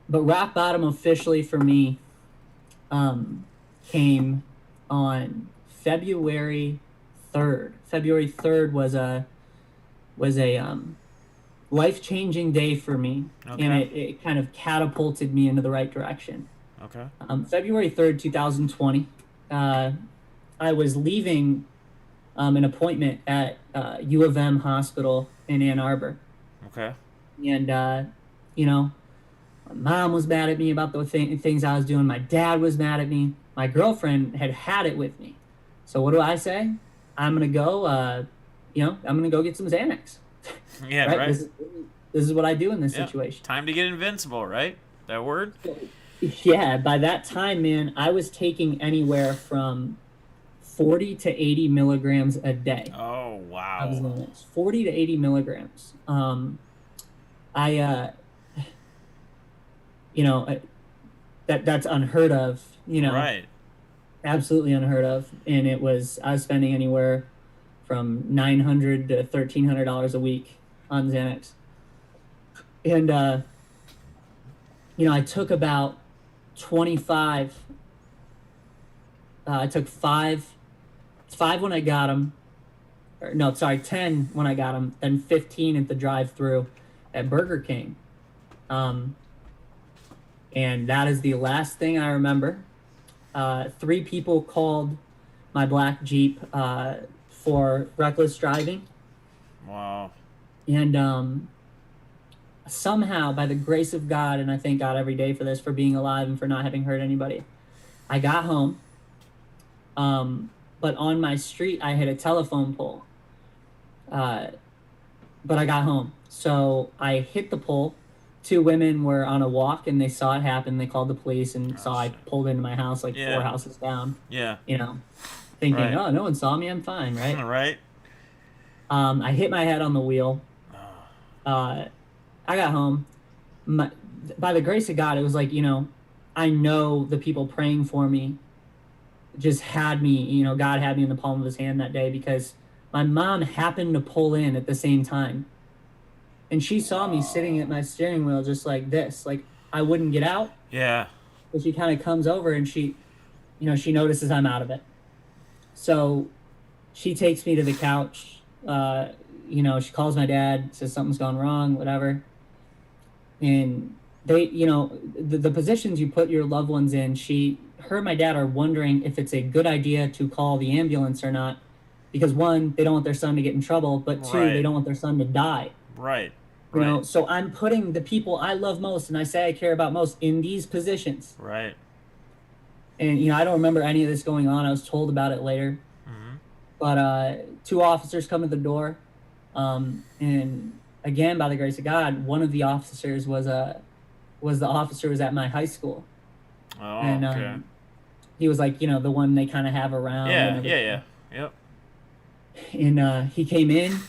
But rock bottom officially for me um, came on February 3rd. February 3rd was a life changing day for me, and Okay. it kind of catapulted me into the right direction. Okay. February 3rd, 2020, uh, I was leaving an appointment at U of M Hospital in Ann Arbor, Okay. and you know, my mom was mad at me about the things I was doing. My dad was mad at me. My girlfriend had it with me. So what do I say? I'm gonna go. I'm gonna go get some Xanax. Yeah. Right. Right. This is what I do in this Yeah. situation. Time to get invincible. Right. That word. Yeah. By that time, man, I was taking anywhere from 40 to 80 milligrams a day Oh of wow. Xanax. 40 to 80 milligrams. I you know that's unheard of. Right. Absolutely unheard of. And I was spending anywhere from $900 to $1,300 a week on Xanax. And I took about 25. I took five when I got them. Or, no, sorry, 10 when I got them, then 15 at the drive-through at Burger King. And that is the last thing I remember. Three people called my black Jeep for reckless driving. Wow. And somehow, by the grace of God, and I thank God every day for this, for being alive and for not having hurt anybody, I got home. But on my street, I hit a telephone pole. But I got home. So I hit the pole. Two women were on a walk and they saw it happen. They called the police and Oh saw I shit. pulled into my house like four Yeah. houses down, Yeah. you know, thinking, Right. oh, no one saw me. I'm fine, right? right. I hit my head on the wheel. Oh. Uh, I got home. My, by the grace of God, it was like, I know the people praying for me just had me, God had me in the palm of his hand that day because my mom happened to pull in at the same time. And she saw me sitting at Wow. my steering wheel just like this. Like I wouldn't get out. Yeah. But she kind of comes over and she notices I'm out of it. So she takes me to the couch. She calls my dad, says something's gone wrong, whatever. And they, the positions you put your loved ones in, her and my dad are wondering if it's a good idea to call the ambulance or not. Because one, they don't want their son to get in trouble, but two, they Right. don't want their son to die. Right. You know, Right. so I'm putting the people I love most and I say I care about most in these positions. Right. And I don't remember any of this going on. I was told about it later. Mm-hmm. But two officers come to the door, and again, by the grace of God, one of the officers was the officer who was at my high school, Oh, and okay. he was like the one they kind of have around and Yeah. Yeah. Yeah. everything. Yep. And he came in.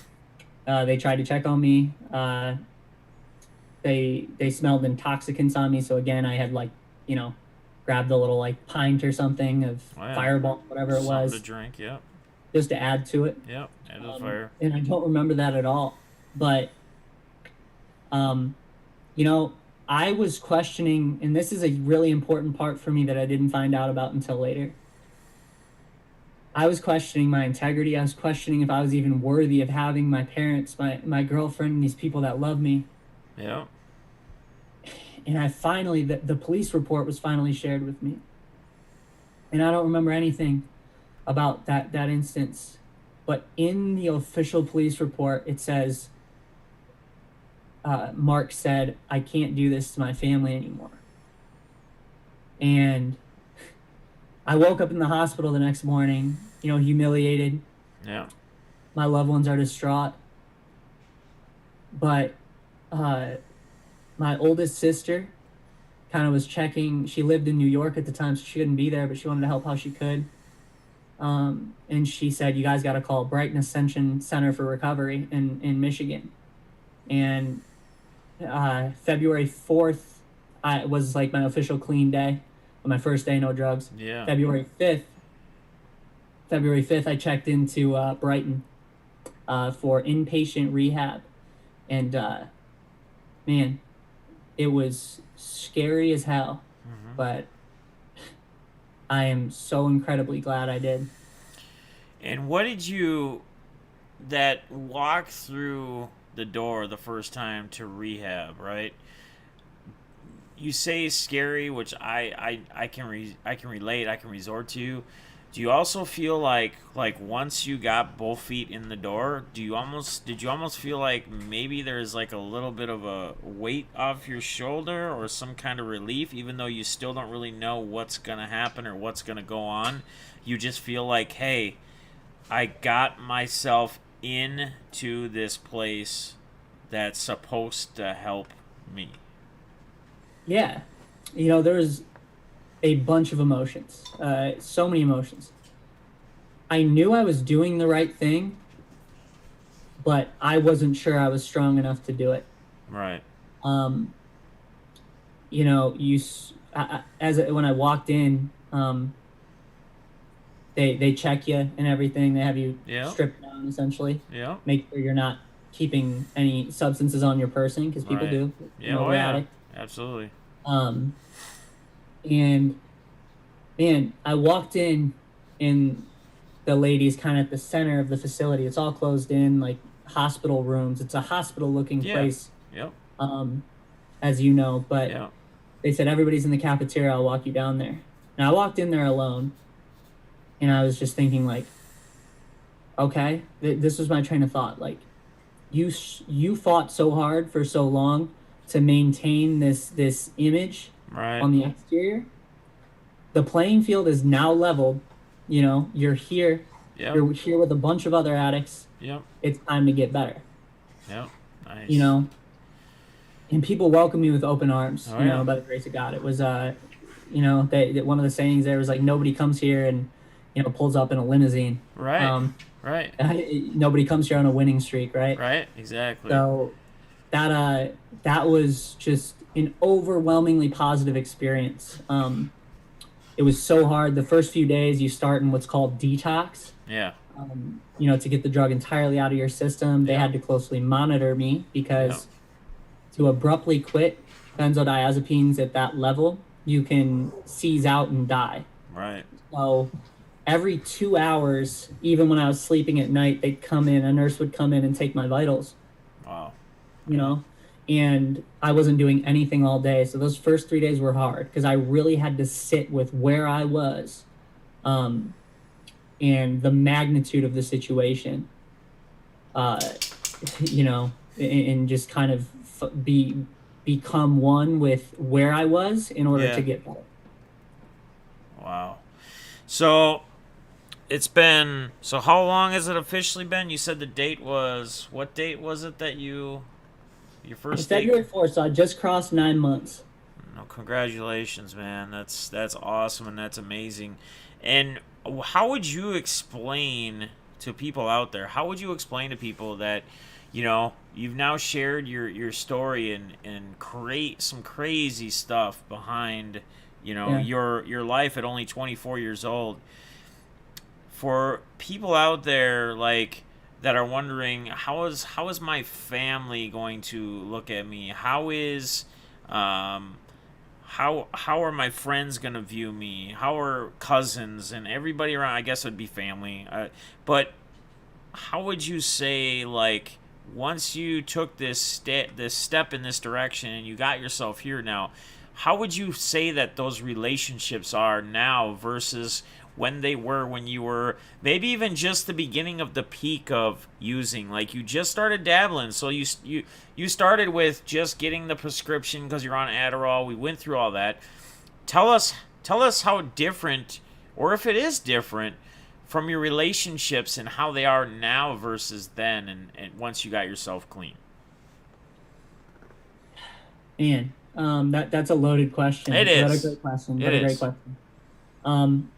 They tried to check on me. They smelled intoxicants on me. So again, I had grabbed a little like pint or something of Oh, yeah. Fireball, whatever it Something to was, drink. Yep. just to add to it. Yep. End of the fire. And I don't remember that at all. But um, you know, I was questioning, and this is a really important part for me that I didn't find out about until later. I was questioning my integrity. I was questioning if I was even worthy of having my parents, my girlfriend, and these people that love me. Yep. And I finally, the police report was finally shared with me. And I don't remember anything about that instance. But in the official police report, it says, Mark said, I can't do this to my family anymore. And I woke up in the hospital the next morning, humiliated. Yeah. My loved ones are distraught. But my oldest sister kind of was checking. She lived in New York at the time, so she couldn't be there, but she wanted to help how she could. And she said, you guys got to call Brighton Ascension Center for Recovery in Michigan. And February 4th was like my official clean day, my first day, no drugs. Yeah. February 5th, I checked into Brighton for inpatient rehab. And man, it was scary as hell, but I am so incredibly glad I did. And what did you that walk through the door the first time to rehab, right? You say scary, which I can relate. I can resort to. Do you also feel like once you got both feet in the door, did you almost feel like maybe there's like a little bit of a weight off your shoulder or some kind of relief, even though you still don't really know what's gonna happen or what's gonna go on? You just feel like, hey, I got myself into this place that's supposed to help me. Yeah, there's a bunch of emotions, so many emotions. I knew I was doing the right thing, but I wasn't sure I was strong enough to do it. Right. When I walked in, they check you and everything. They have you stripped down essentially. Yeah. Make sure you're not keeping any substances on your person, because people do. Yeah. Oh, yeah. Absolutely. And man, I walked in, and the lady's kind of at the center of the facility. It's all closed in, like hospital rooms. It's a hospital-looking place. Yep. As you know, but yeah. They said everybody's in the cafeteria. I'll walk you down there. Now I walked in there alone, and I was just thinking, like, okay, this was my train of thought. Like, you fought so hard for so long to maintain this image on the exterior. The playing field is now leveled. You're here. Yep. You're here with a bunch of other addicts. Yep. It's time to get better. Yep. Nice. And people welcome me with open arms. Oh, by the grace of God. It was one of the sayings there was like, nobody comes here and pulls up in a limousine. Right. Right. Nobody comes here on a winning streak, right? Right. Exactly. So that was just an overwhelmingly positive experience. It was so hard. The first few days you start in what's called detox. Yeah. To get the drug entirely out of your system. They had to closely monitor me because to abruptly quit benzodiazepines at that level, you can seize out and die. Right. So every 2 hours, even when I was sleeping at night, a nurse would come in and take my vitals. Wow. And I wasn't doing anything all day. So those first 3 days were hard because I really had to sit with where I was, and the magnitude of the situation. and just kind of become one with where I was in order Yeah. to get better. Wow. So it's been, so how long has it officially been? You said the date was, what date was it that your It's first date? February 4th, so I just crossed 9 months. No, congratulations, man. That's awesome and that's amazing. And how would you explain to people out there? How would you explain to people that, you've now shared your story and create some crazy stuff behind, Yeah. your life at only 24 years old. For people out there like that are wondering how is my family going to look at me? Um how are my friends gonna view me? How are cousins and everybody around? I guess it would be family. But how would you say, like, once you took this step in this direction and you got yourself here now, how would you say that those relationships are now versus when they were when you were maybe even just the beginning of the peak of using, like you just started dabbling, so you started with just getting the prescription because you're on Adderall. We went through all that. Tell us how different, or if it is different, from your relationships and how they are now versus then, and once you got yourself clean. Man, that's a loaded question, It but a is. great question. It But a great is. question. Um,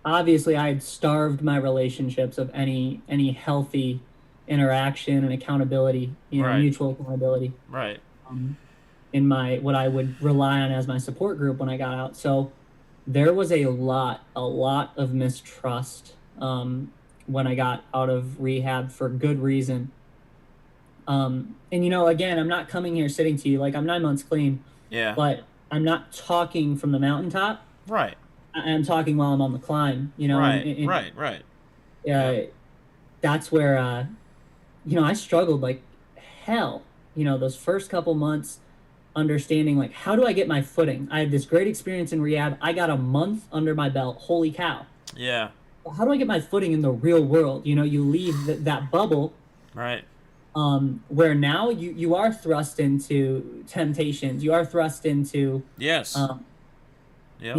Obviously, I had starved my relationships of any healthy interaction and accountability, Right. mutual accountability. Right. Um, in my what I would rely on as my support group when I got out. So there was a lot of mistrust when I got out of rehab for good reason. And again, I'm not coming here sitting to you like I'm 9 months clean, Yeah. but I'm not talking from the mountaintop. Right. I'm talking while I'm on the climb, Right. Right. Right. Yep. uh, that's where I struggled like hell. Those first couple months, understanding like how do I get my footing. I had this great experience in rehab. I got a month under my belt. Holy cow! Yeah. How do I get my footing in the real world? You leave that bubble, Right. where now you are thrust into temptations. You are thrust into Yes. um, Yep.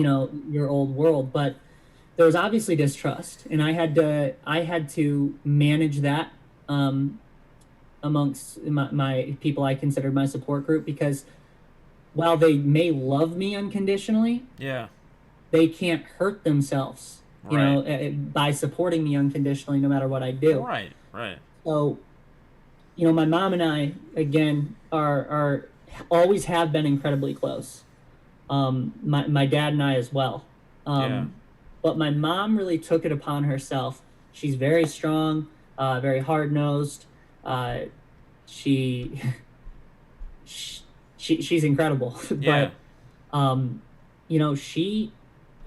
your old world, but there was obviously distrust, and I had to manage that amongst my people I considered my support group, because while they may love me unconditionally, Yeah. they can't hurt themselves, Right. by supporting me unconditionally, no matter what I do. Right. Right. So, my mom and I, again, are always have been incredibly close. My dad and I as well. Yeah. But my mom really took it upon herself. She's very strong, very hard nosed. She, she's incredible, Yeah. but she,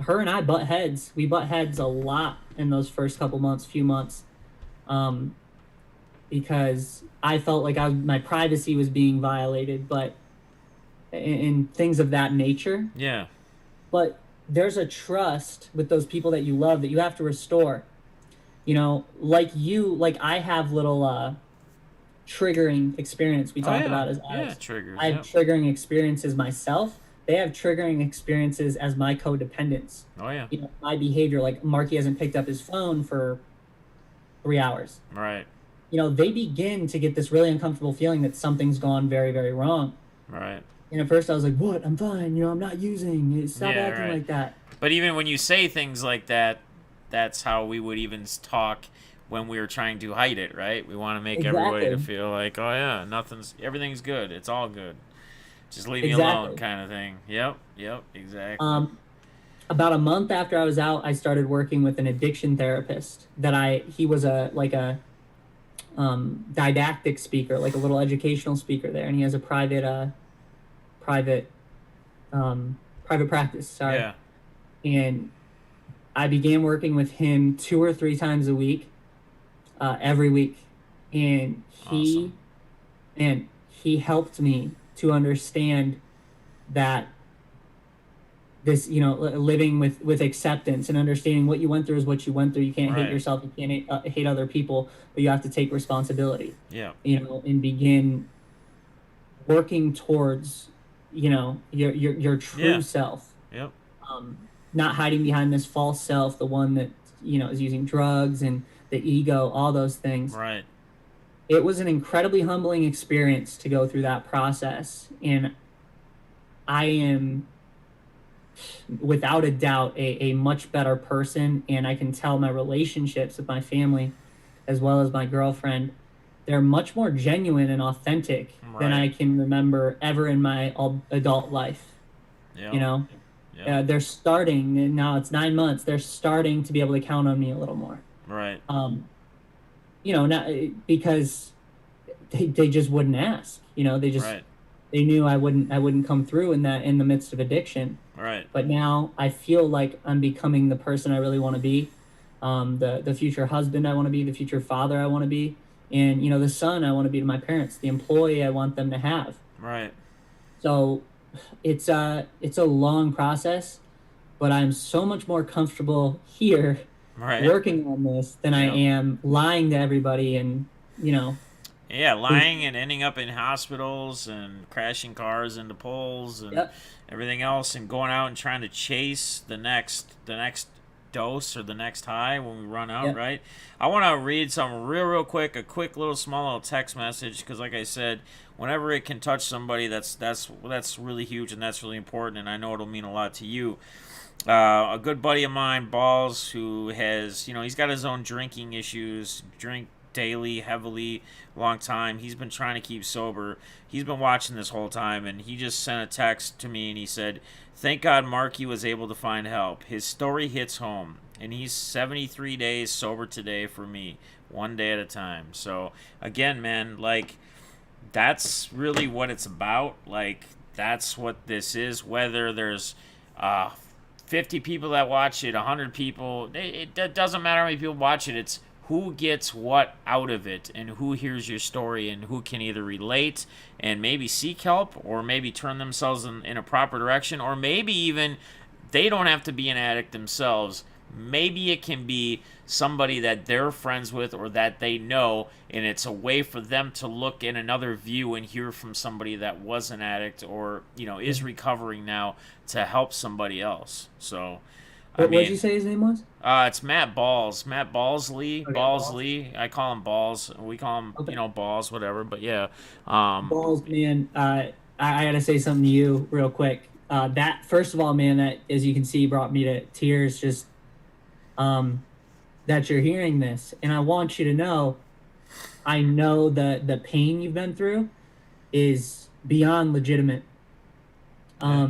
her and I butt heads. We butt heads a lot in those first few months, um, because I felt like my privacy was being violated, but and things of that nature. Yeah. But there's a trust with those people that you love that you have to restore. Like I have little triggering experience we Oh talk yeah. about as Yeah. addicts. Triggers. I have Yep. triggering experiences myself. They have triggering experiences as my codependents. Oh yeah. My behavior, like Markie hasn't picked up his phone for 3 hours. Right. They begin to get this really uncomfortable feeling that something's gone very, very wrong. Right. And at first I was like, what? I'm fine. I'm not using. Stop Yeah. acting Right. like that. But even when you say things like that, that's how we would even talk when we were trying to hide it, right? We want to make everybody to Exactly. feel like, oh yeah, everything's good. It's all good. Just leave me alone, Exactly. kind of thing. Yep. Yep. Exactly. Um, about a month after I was out, I started working with an addiction therapist. He was a didactic speaker, like a little educational speaker there, and he has a private private practice. Sorry, Yeah. and I began working with him 2 or 3 times a week, every week, and Awesome. he helped me to understand that this, living with acceptance and understanding what you went through is what you went through. You can't hate Right. yourself, you can't hate other people, but you have to take responsibility, Yeah. and begin working towards, your true Yeah. self. Yep. Not hiding behind this false self, the one that, is using drugs and the ego, all those things. Right. It was an incredibly humbling experience to go through that process, and I am without a doubt a much better person. And I can tell my relationships with my family as well as my girlfriend, they're much more genuine and authentic than Right. I can remember ever in my adult life. you Yep. know Yep. they're starting, and now it's 9 months, they're starting to be able to count on me a little more. Right. Not because they just wouldn't ask. Right. They knew I wouldn't come through in the midst of addiction. Right. But now I feel like I'm becoming the person I really want to be, the future husband I want to be, the future father I want to be, and the son I want to be to my parents, the employee I want them to have. Right. So it's a long process, but I'm so much more comfortable here Right. working on this than I Yep. am lying to everybody and Yeah, think, lying and ending up in hospitals and crashing cars into poles and yep, everything else, and going out and trying to chase the next dose or the next high when we run out. yep, Right. I want to read something real quick, a quick little small little text message, because like I said, whenever it can touch somebody, that's really huge and that's really important, and I know it'll mean a lot to you. A good buddy of mine, Balls, who has, he's got his own drinking issues, drink daily, heavily, long time. He's been trying to keep sober. He's been watching this whole time, and he just sent a text to me, and he said, "Thank God Markie was able to find help. His story hits home, and he's 73 days sober today for me, one day at a time." So, again, man, like, that's really what it's about. Like, that's what this is. Whether there's uh, 50 people that watch it, 100 people, it doesn't matter how many people watch it. It's who gets what out of it, and who hears your story, and who can either relate and maybe seek help, or maybe turn themselves in a proper direction, or maybe even they don't have to be an addict themselves. Maybe it can be somebody that they're friends with or that they know, and it's a way for them to look in another view and hear from somebody that was an addict, or is recovering now, to help somebody else. So, I what did you mean, say his name was? it's Matt Balls, Matt Ballsley, Okay, balls. Ballsley. I call him Balls. We call him, Okay. Balls, whatever. But yeah, um, Balls, man. I gotta say something to you real quick. That, first of all, man, that, as you can see, brought me to tears. Just um, that you're hearing this, and I want you to know, I know the pain you've been through is beyond legitimate. yeah,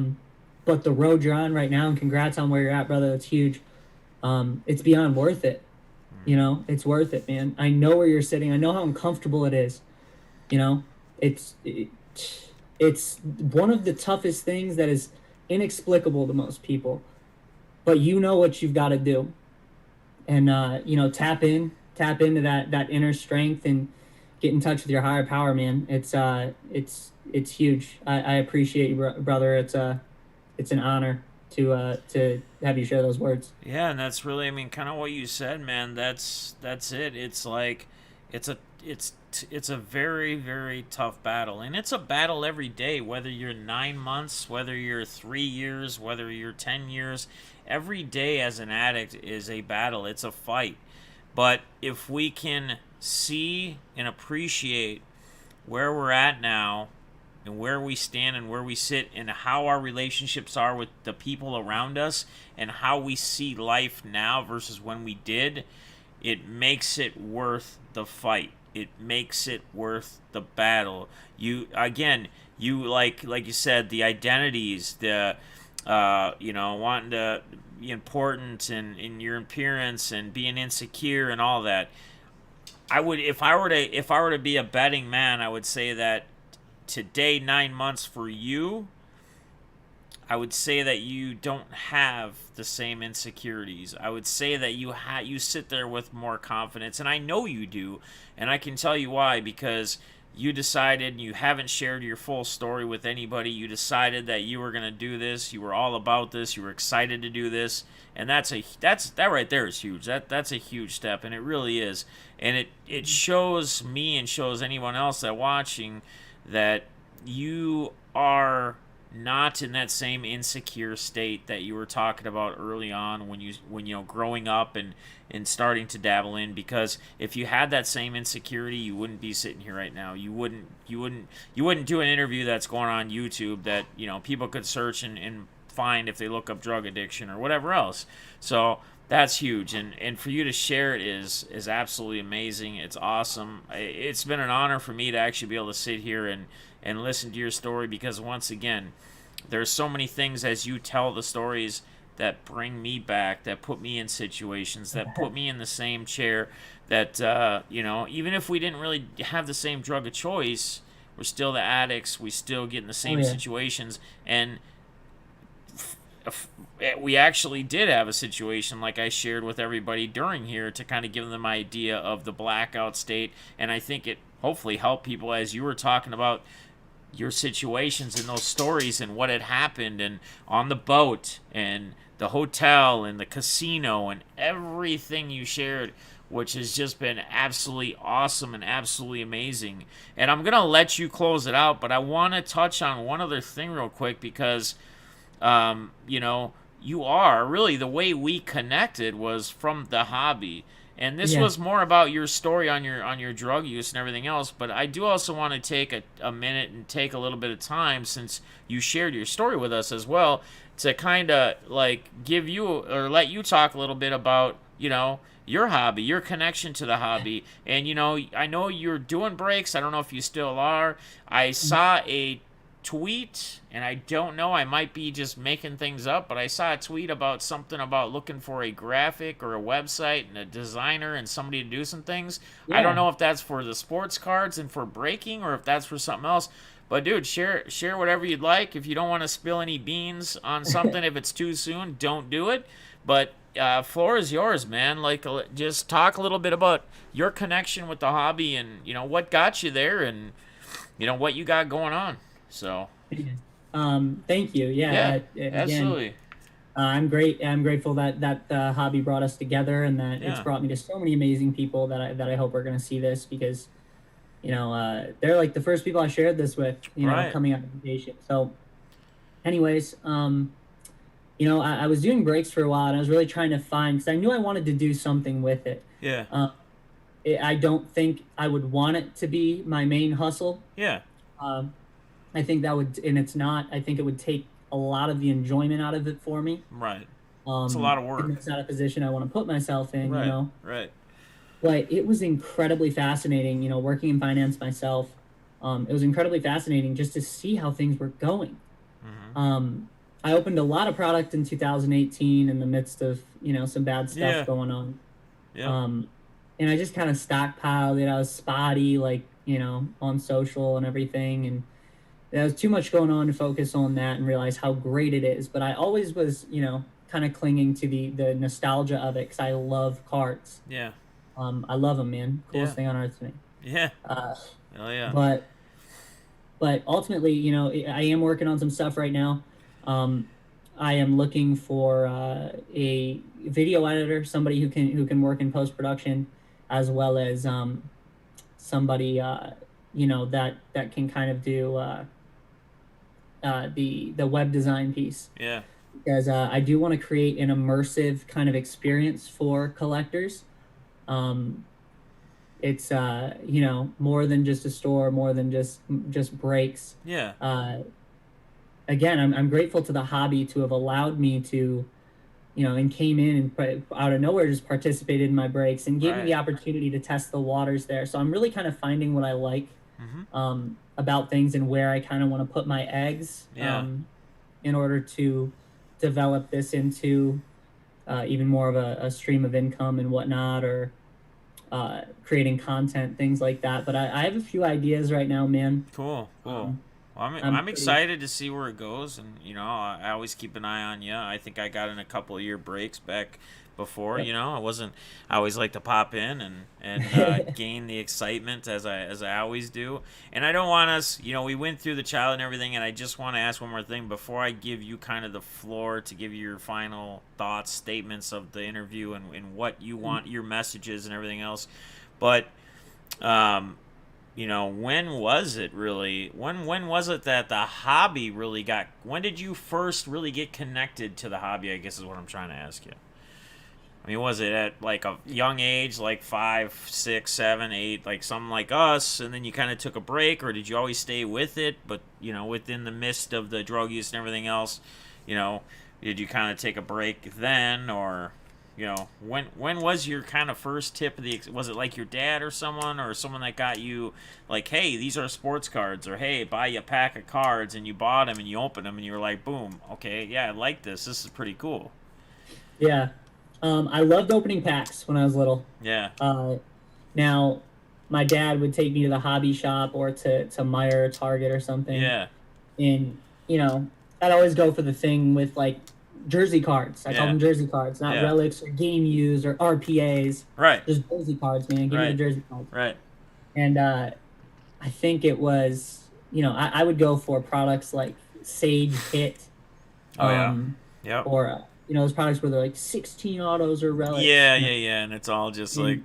But the road you're on right now, and congrats on where you're at, brother. That's huge. It's beyond worth it. It's worth it, man. I know where you're sitting. I know how uncomfortable it is. You know, it's it, it's one of the toughest things that is inexplicable to most people. But you know what you've got to do, and tap into that inner strength, and get in touch with your higher power, man. It's huge. I appreciate you, brother. It's an honor to have you share those words. yeah, and that's really, I mean, kind of what you said, man. That's it. It's like, it's a it's a very, very tough battle, and it's a battle every day. Whether you're 9 months, whether you're 3 years, whether you're 10 years, every day as an addict is a battle. It's a fight. But if we can see and appreciate where we're at now, and where we stand and where we sit, and how our relationships are with the people around us, and how we see life now versus when we did, it makes it worth the fight. It makes it worth the battle. You, again, like you said, the identities, the wanting to be important, and in your appearance, and being insecure and all that. I would, if I were to be a betting man, I would say that today, 9 months for you, I would say that you don't have the same insecurities. I would say that you sit there with more confidence, and I know you do, and I can tell you why, because you decided, you haven't shared your full story with anybody. You decided that you were going to do this. You were all about this. You were excited to do this. And that right there is huge. That's a huge step, and it really is. And it shows me and shows anyone else that watching that you are not in that same insecure state that you were talking about early on when you know, growing up and starting to dabble in. Because if you had that same insecurity, you wouldn't be sitting here right now. You wouldn't do an interview that's going on YouTube that, you know, people could search and find if they look up drug addiction or whatever else. So that's huge, and for you to share it is absolutely amazing. It's awesome. It's been an honor for me to actually be able to sit here and listen to your story, because once again, there's so many things as you tell the stories that bring me back, that put me in situations, that put me in the same chair, that you know, even if we didn't really have the same drug of choice, we're still the addicts. We still get in the same situations, and we actually did have a situation like I shared with everybody during here to kind of give them an idea of the blackout state. And I think it hopefully helped people as you were talking about your situations and those stories and what had happened, and on the boat and the hotel and the casino and everything you shared, which has just been absolutely awesome and absolutely amazing. And I'm going to let you close it out, but I want to touch on one other thing real quick, because you know, you are really, the way we connected was from the hobby, and this was more about your story on your drug use and everything else. But I do also want to take a minute and take a little bit of time, since you shared your story with us as well, to kind of like give you or let you talk a little bit about, you know, your hobby, your connection to the hobby. And, you know, I know you're doing breaks. I don't know if you still are. I saw a tweet, and I don't know, I might be just making things up, but I saw a tweet about something about looking for a graphic or a website and a designer and somebody to do some things. I don't know if that's for the sports cards and for breaking, or if that's for something else. But dude, share whatever you'd like. If you don't want to spill any beans on something, if it's too soon, don't do it. But floor is yours, man. Like, just talk a little bit about your connection with the hobby, and, you know, what got you there, and, you know, what you got going on. So thank you. Yeah, again, absolutely. I'm grateful that the hobby brought us together, and that it's brought me to so many amazing people that I hope are going to see this, because, you know, they're like the first people I shared this with, you know, coming out of vacation. So anyways, you know, I was doing breaks for a while, and I was really trying to find, because I knew I wanted to do something with it. I don't think I would want it to be my main hustle. I think that would, and it's not, I think it would take a lot of the enjoyment out of it for me. It's a lot of work. It's not a position I want to put myself in, you know? But it was incredibly fascinating, you know, working in finance myself. It was incredibly fascinating just to see how things were going. I opened a lot of product in 2018 in the midst of, you know, some bad stuff going on. And I just kind of stockpiled it. I was spotty, like, you know, on social and everything, and there was too much going on to focus on that and realize how great it is. But I always was, you know, kind of clinging to the nostalgia of it, because I love cards. I love them, man. Coolest thing on earth to me. Hell yeah. But ultimately, you know, I am working on some stuff right now. I am looking for a video editor, somebody who can work in post production, as well as somebody you know, that can kind of do the web design piece. Because I do want to create an immersive kind of experience for collectors. It's you know, more than just a store, more than just breaks. Again, I'm grateful to the hobby to have allowed me to, you know, and came in and out of nowhere just participated in my breaks and gave me the opportunity to test the waters there. So I'm really kind of finding what I like about things, and where I kind of want to put my eggs in order to develop this into even more of a stream of income and whatnot, or creating content, things like that. But I have a few ideas right now, man. Cool. Well, I'm excited to see where it goes, and, you know, I always keep an eye on you. I think I got in a couple of your breaks back before. Yep. You know, I always like to pop in and gain the excitement as I always do. And I don't want us, we went through the child and everything, and I just want to ask one more thing before I give you kind of the floor to give your final thoughts, statements of the interview, and what you want, your messages and everything else. But when was it really? When was it that the hobby really got? When did you first really get connected to the hobby? I guess is what I'm trying to ask you. I mean, was it at like a young age, like 5, 6, 7, 8, like something like us, and then you kind of took a break, or did you always stay with it? But within the midst of the drug use and everything else, did you kind of take a break then, or when was your kind of first tip of the? Was it like your dad or someone that got you like, hey, these are sports cards, or hey, buy you a pack of cards, and you bought them and you opened them and you were like, boom, okay, yeah, I like this. This is pretty cool. Yeah. I loved opening packs when I was little. Yeah. Now, my dad would take me to the hobby shop or to Meyer or Target or something. Yeah. And, I'd always go for the thing with, like, jersey cards. I call them jersey cards, not relics or game used or RPAs. Right. Just jersey cards, man. Give me the jersey cards. Right. And I think it was, I would go for products like Sage Hit. Oh, yeah. Yep. Or, those products where they're like 16 autos or relics. Yeah. And it's all just like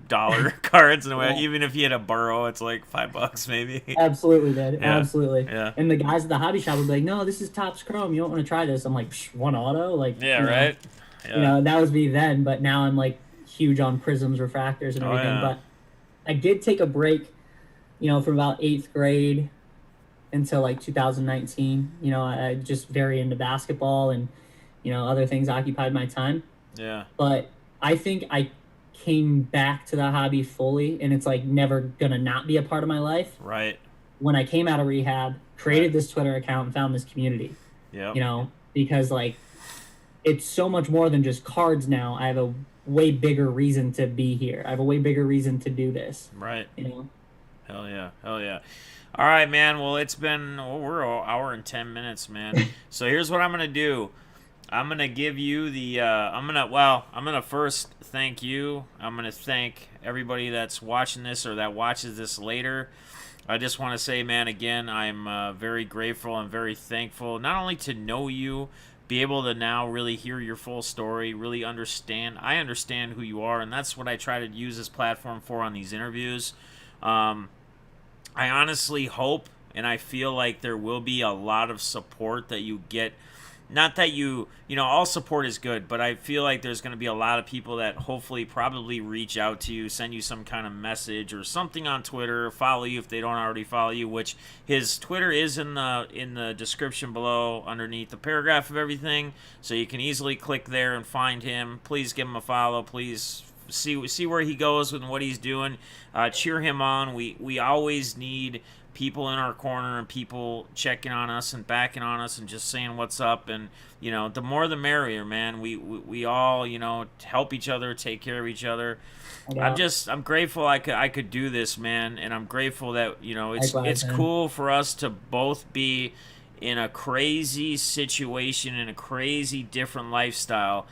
dollar cards in a way. Even if you had a burrow, it's like $5 maybe. Absolutely, dude. Yeah. Absolutely. Yeah. And the guys at the hobby shop would be like, "No, this is Topps Chrome. You don't want to try this." I'm like, "One auto?" Like, right. Yeah. That was me then, but now I'm like huge on prisms, refractors, and everything. Yeah. But I did take a break, from about 8th grade until like 2019. I just very into basketball and other things occupied my time. Yeah. But I think I came back to the hobby fully, and it's like never gonna not be a part of my life. Right. When I came out of rehab, created this Twitter account and found this community. Yeah. Because like it's so much more than just cards now. I have a way bigger reason to be here. I have a way bigger reason to do this. Right. Hell yeah. All right, man. Well, we're an hour and 10 minutes, man. So here's what I'm gonna do. I'm going to give you the, I'm going to first thank you. I'm going to thank everybody that's watching this or that watches this later. I just want to say, man, again, I'm very grateful and very thankful, not only to know you, be able to now really hear your full story, really understand. I understand who you are, and that's what I try to use this platform for on these interviews. I honestly hope, and I feel like there will be a lot of support that you get. Not that all support is good, but I feel like there's going to be a lot of people that hopefully probably reach out to you, send you some kind of message or something on Twitter, follow you if they don't already follow you, which his Twitter is in the description below underneath the paragraph of everything, so you can easily click there and find him. Please give him a follow. Please see where he goes and what he's doing. Cheer him on. We always need people in our corner and people checking on us and backing on us and just saying what's up, and the more the merrier, man. We all help each other, take care of each other. Yeah. I'm grateful I could do this, man, and I'm grateful that it's cool for us to both be in a crazy situation, in a crazy different lifestyle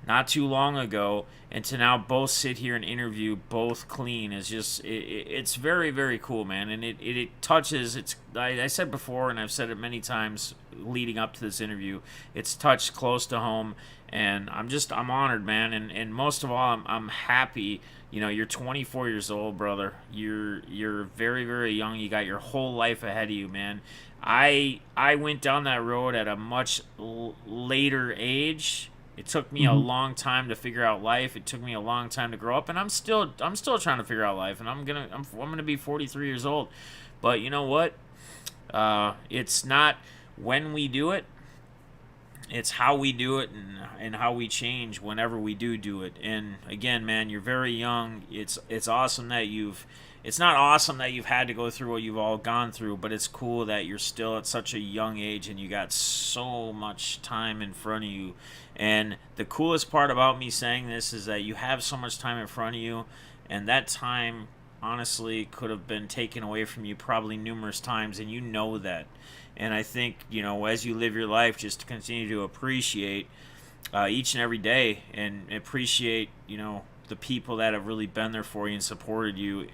not too long ago, and to now both sit here and interview both clean is just it's very, very cool, man. And it touches, I said before, and I've said it many times leading up to this interview, it's touched close to home, and I'm honored, man. And most of all, I'm happy. You're 24 years old, brother. You're very, very young. You got your whole life ahead of you, man. I went down that road at a much later age. It took me a long time to figure out life. It took me a long time to grow up, and I'm still trying to figure out life. And I'm gonna be 43 years old, but you know what? It's not when we do it; it's how we do it and how we change whenever we do it. And again, man, you're very young. It's awesome that It's not awesome that you've had to go through what you've all gone through, but it's cool that you're still at such a young age and you got so much time in front of you. And the coolest part about me saying this is that you have so much time in front of you, and that time honestly could have been taken away from you probably numerous times, and you know that. And I think, as you live your life, just to continue to appreciate each and every day, and appreciate the people that have really been there for you and supported you,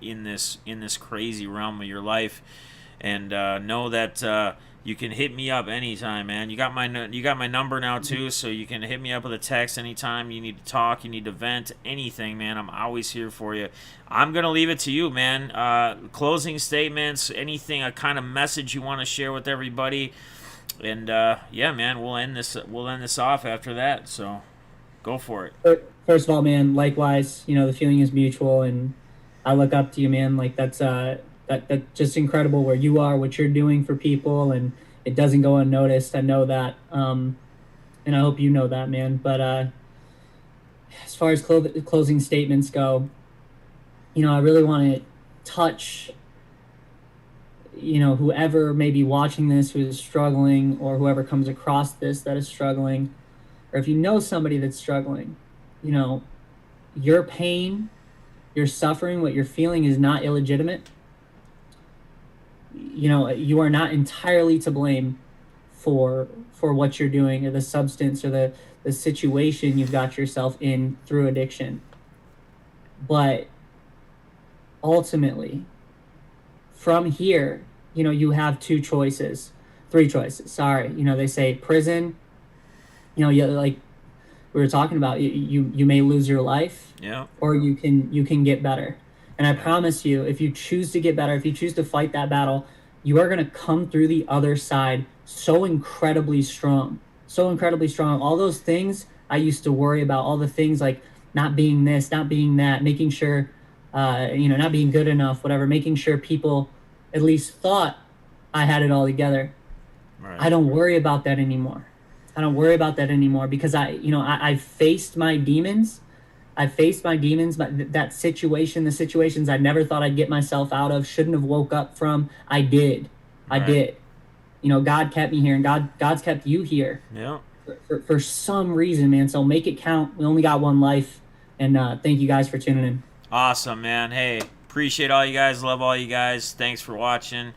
in this crazy realm of your life. And know that you can hit me up anytime, man. You got my number now too, so you can hit me up with a text anytime you need to talk, you need to vent, anything, man. I'm always here for you. I'm gonna leave it to you, man. Closing statements, anything, a kind of message you want to share with everybody, and yeah, man, we'll end this off after that. So go for it. First of all, man, likewise, the feeling is mutual, and I look up to you, man. Like that's that just incredible where you are, what you're doing for people, and it doesn't go unnoticed. I know that, and I hope you know that, man. But as far as closing statements go, I really want to touch, whoever may be watching this who is struggling, or whoever comes across this that is struggling, or if you know somebody that's struggling, your pain, your suffering, what you're feeling is not illegitimate. You are not entirely to blame for what you're doing, or the substance, or the situation you've got yourself in through addiction. But ultimately, from here, you have three choices. Sorry. They say prison, like we were talking about, you may lose your life, Yeah. or you can get better. And I promise you, if you choose to get better, if you choose to fight that battle, you are going to come through the other side so incredibly strong. All those things I used to worry about, all the things like not being this, not being that, making sure, not being good enough, whatever, making sure people at least thought I had it all together. Right. I don't worry about that anymore. Because I faced my demons. That situation, the situations I never thought I'd get myself out of, shouldn't have woke up from. I did. God kept me here, and God's kept you here. Yeah. For some reason, man. So make it count. We only got one life, and thank you guys for tuning in. Awesome, man. Hey, appreciate all you guys. Love all you guys. Thanks for watching.